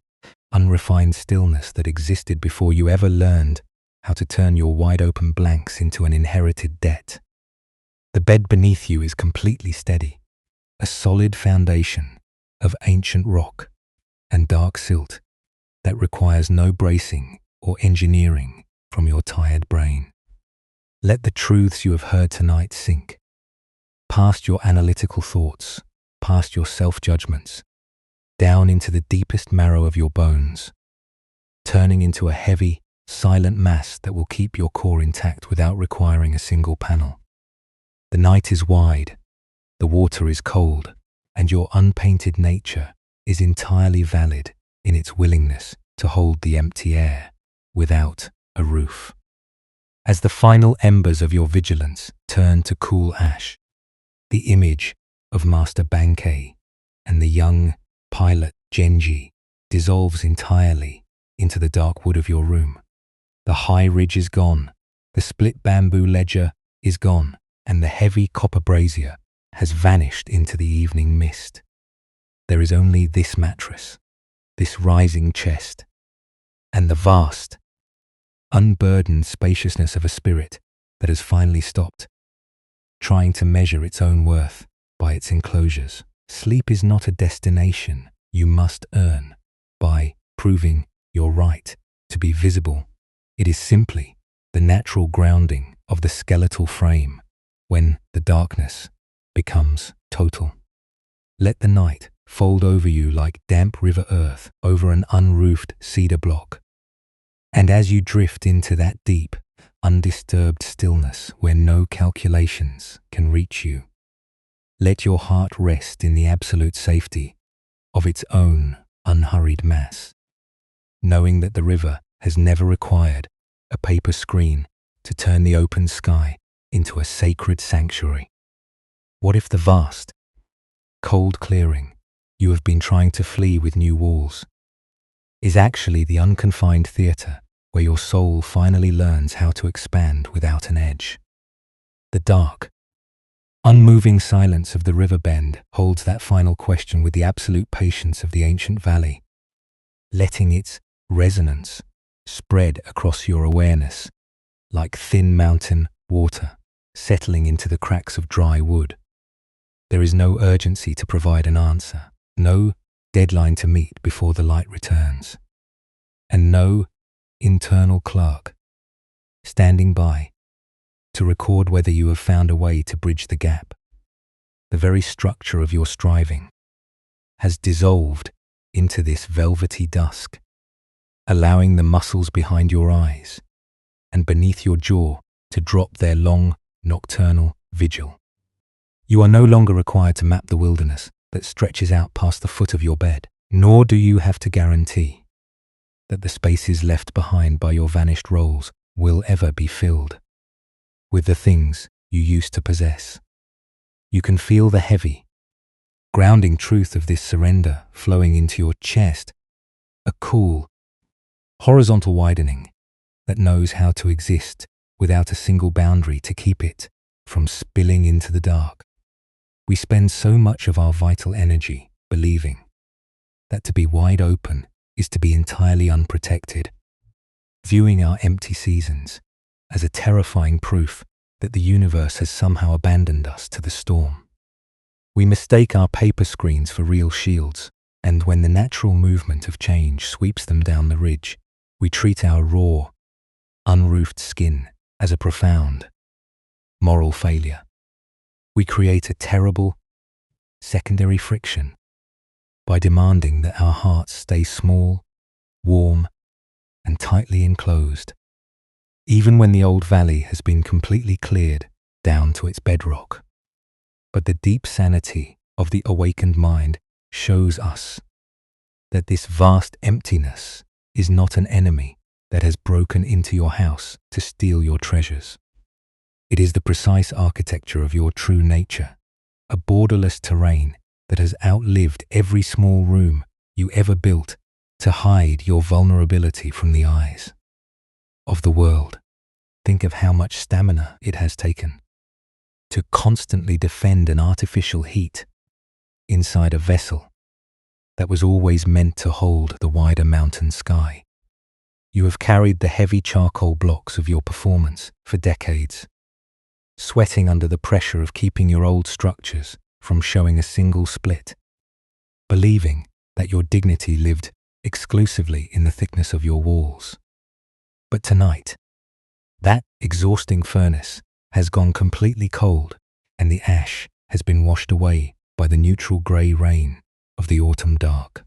unrefined stillness that existed before you ever learned how to turn your wide-open blanks into an inherited debt. The bed beneath you is completely steady, a solid foundation of ancient rock and dark silt that requires no bracing or engineering from your tired brain. Let the truths you have heard tonight sink, past your analytical thoughts, past your self-judgments, down into the deepest marrow of your bones, turning into a heavy, silent mass that will keep your core intact without requiring a single panel. The night is wide, the water is cold, and your unpainted nature is entirely valid in its willingness to hold the empty air without a roof. As the final embers of your vigilance turn to cool ash, the image of Master Bankei and the young pilot Genji dissolves entirely into the dark wood of your room. The high ridge is gone, the split bamboo ledger is gone, and the heavy copper brazier has vanished into the evening mist. There is only this mattress, this rising chest, and the vast, unburdened spaciousness of a spirit that has finally stopped trying to measure its own worth by its enclosures. Sleep is not a destination you must earn by proving your right to be visible. It is simply the natural grounding of the skeletal frame when the darkness becomes total. Let the night fold over you like damp river earth over an unroofed cedar block. And as you drift into that deep, undisturbed stillness where no calculations can reach you, let your heart rest in the absolute safety of its own unhurried mass, knowing that the river has never required a paper screen to turn the open sky into a sacred sanctuary. What if the vast, cold clearing you have been trying to flee with new walls is actually the unconfined theatre where your soul finally learns how to expand without an edge? The dark, unmoving silence of the river bend holds that final question with the absolute patience of the ancient valley, letting its resonance spread across your awareness like thin mountain water settling into the cracks of dry wood. There is no urgency to provide an answer, no deadline to meet before the light returns, and no internal clerk standing by to record whether you have found a way to bridge the gap. The very structure of your striving has dissolved into this velvety dusk, allowing the muscles behind your eyes and beneath your jaw to drop their long nocturnal vigil. You are no longer required to map the wilderness that stretches out past the foot of your bed, nor do you have to guarantee that the spaces left behind by your vanished roles will ever be filled with the things you used to possess. You can feel the heavy, grounding truth of this surrender flowing into your chest, a cool, horizontal widening that knows how to exist without a single boundary to keep it from spilling into the dark. We spend so much of our vital energy believing that to be wide open is to be entirely unprotected, viewing our empty seasons as a terrifying proof that the universe has somehow abandoned us to the storm. We mistake our paper screens for real shields, and when the natural movement of change sweeps them down the ridge, we treat our raw, unroofed skin as a profound moral failure. We create a terrible secondary friction by demanding that our hearts stay small, warm, and tightly enclosed, even when the old valley has been completely cleared down to its bedrock. But the deep sanity of the awakened mind shows us that this vast emptiness is not an enemy that has broken into your house to steal your treasures. It is the precise architecture of your true nature, a borderless terrain that has outlived every small room you ever built to hide your vulnerability from the eyes of the world. Think of how much stamina it has taken to constantly defend an artificial heat inside a vessel that was always meant to hold the wider mountain sky. You have carried the heavy charcoal blocks of your performance for decades, sweating under the pressure of keeping your old structures from showing a single split, believing that your dignity lived exclusively in the thickness of your walls. But tonight, that exhausting furnace has gone completely cold, and the ash has been washed away by the neutral grey rain of the autumn dark.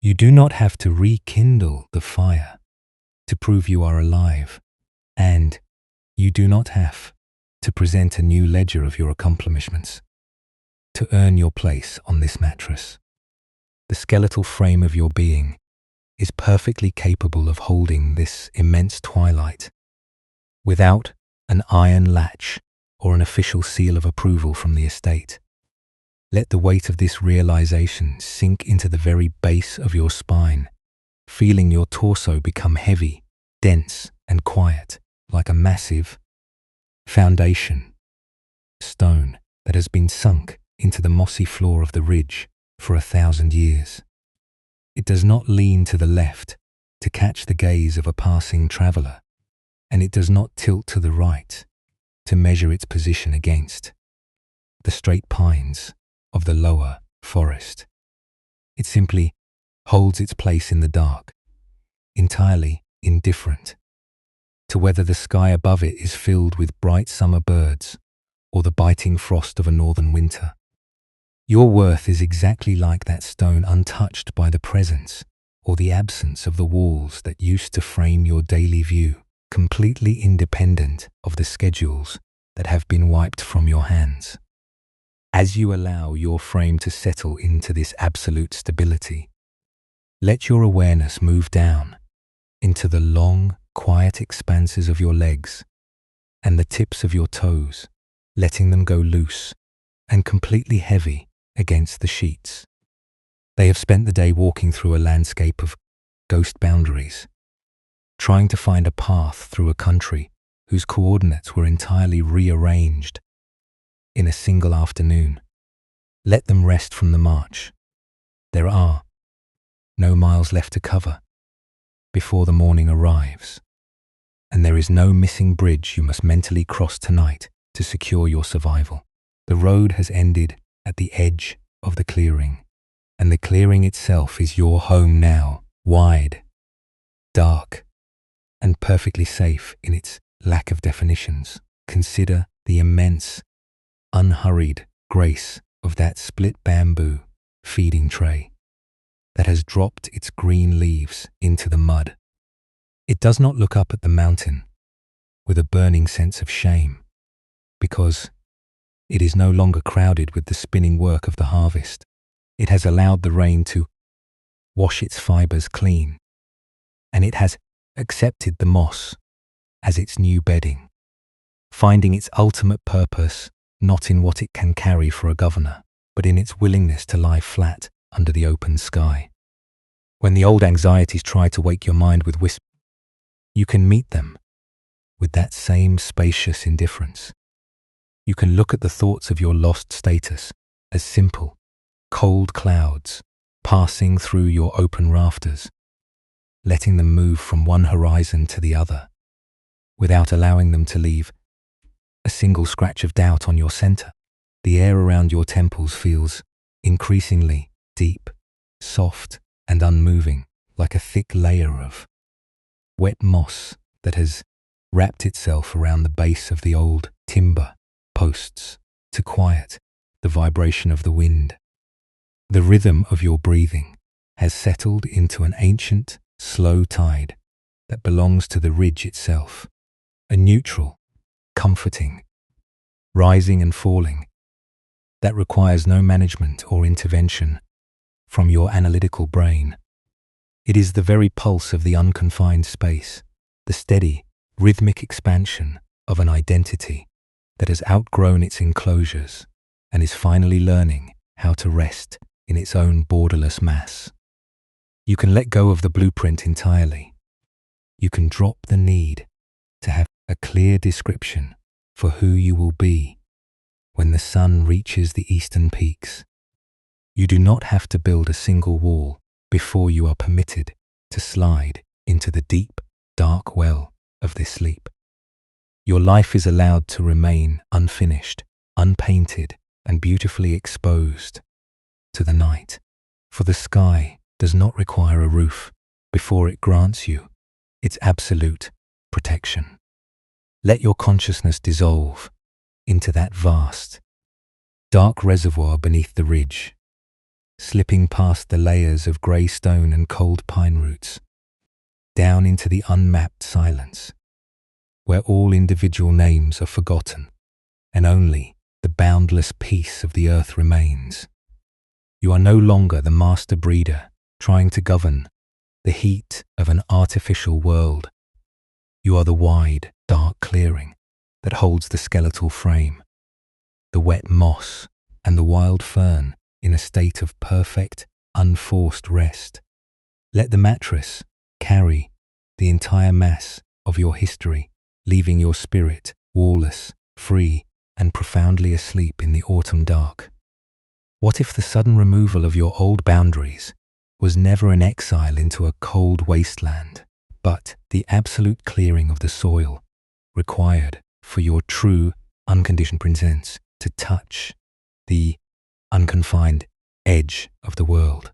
You do not have to rekindle the fire to prove you are alive, and you do not have to present a new ledger of your accomplishments to earn your place on this mattress. The skeletal frame of your being is perfectly capable of holding this immense twilight without an iron latch or an official seal of approval from the estate. Let the weight of this realization sink into the very base of your spine, feeling your torso become heavy, dense, and quiet, like a massive foundation stone that has been sunk into the mossy floor of the ridge for 1,000 years. It does not lean to the left to catch the gaze of a passing traveler, and it does not tilt to the right to measure its position against the straight pines of the lower forest. It simply holds its place in the dark, entirely indifferent to whether the sky above it is filled with bright summer birds or the biting frost of a northern winter. Your worth is exactly like that stone, untouched by the presence or the absence of the walls that used to frame your daily view, completely independent of the schedules that have been wiped from your hands. As you allow your frame to settle into this absolute stability, let your awareness move down into the long, quiet expanses of your legs and the tips of your toes, letting them go loose and completely heavy against the sheets. They have spent the day walking through a landscape of ghost boundaries, trying to find a path through a country whose coordinates were entirely rearranged in a single afternoon. Let them rest from the march. There are no miles left to cover before the morning arrives, and there is no missing bridge you must mentally cross tonight to secure your survival. The road has ended at the edge of the clearing, and the clearing itself is your home now, wide, dark, and perfectly safe in its lack of definitions. Consider the immense, unhurried grace of that split bamboo feeding tray that has dropped its green leaves into the mud. It does not look up at the mountain with a burning sense of shame, because it is no longer crowded with the spinning work of the harvest. It has allowed the rain to wash its fibers clean, and it has accepted the moss as its new bedding, finding its ultimate purpose not in what it can carry for a governor, but in its willingness to lie flat under the open sky. When the old anxieties try to wake your mind with whispers, you can meet them with that same spacious indifference. You can look at the thoughts of your lost status as simple, cold clouds passing through your open rafters, letting them move from one horizon to the other, without allowing them to leave a single scratch of doubt on your center. The air around your temples feels increasingly deep, soft, and unmoving, like a thick layer of wet moss that has wrapped itself around the base of the old timber posts to quiet the vibration of the wind. The rhythm of your breathing has settled into an ancient, slow tide that belongs to the ridge itself, a neutral, comforting, rising and falling that requires no management or intervention from your analytical brain. It is the very pulse of the unconfined space, the steady, rhythmic expansion of an identity that has outgrown its enclosures and is finally learning how to rest in its own borderless mass. You can let go of the blueprint entirely. You can drop the need to have a clear description for who you will be when the sun reaches the eastern peaks. You do not have to build a single wall before you are permitted to slide into the deep, dark well of this sleep. Your life is allowed to remain unfinished, unpainted, and beautifully exposed to the night, for the sky does not require a roof before it grants you its absolute protection. Let your consciousness dissolve into that vast, dark reservoir beneath the ridge, slipping past the layers of grey stone and cold pine roots, down into the unmapped silence, where all individual names are forgotten and only the boundless peace of the earth remains. You are no longer the master breeder trying to govern the heat of an artificial world. You are the wide, dark clearing that holds the skeletal frame, the wet moss and the wild fern in a state of perfect, unforced rest. Let the mattress carry the entire mass of your history, leaving your spirit wallless, free, and profoundly asleep in the autumn dark. What if the sudden removal of your old boundaries was never an exile into a cold wasteland, but the absolute clearing of the soil required for your true, unconditioned presence to touch the unconfined edge of the world?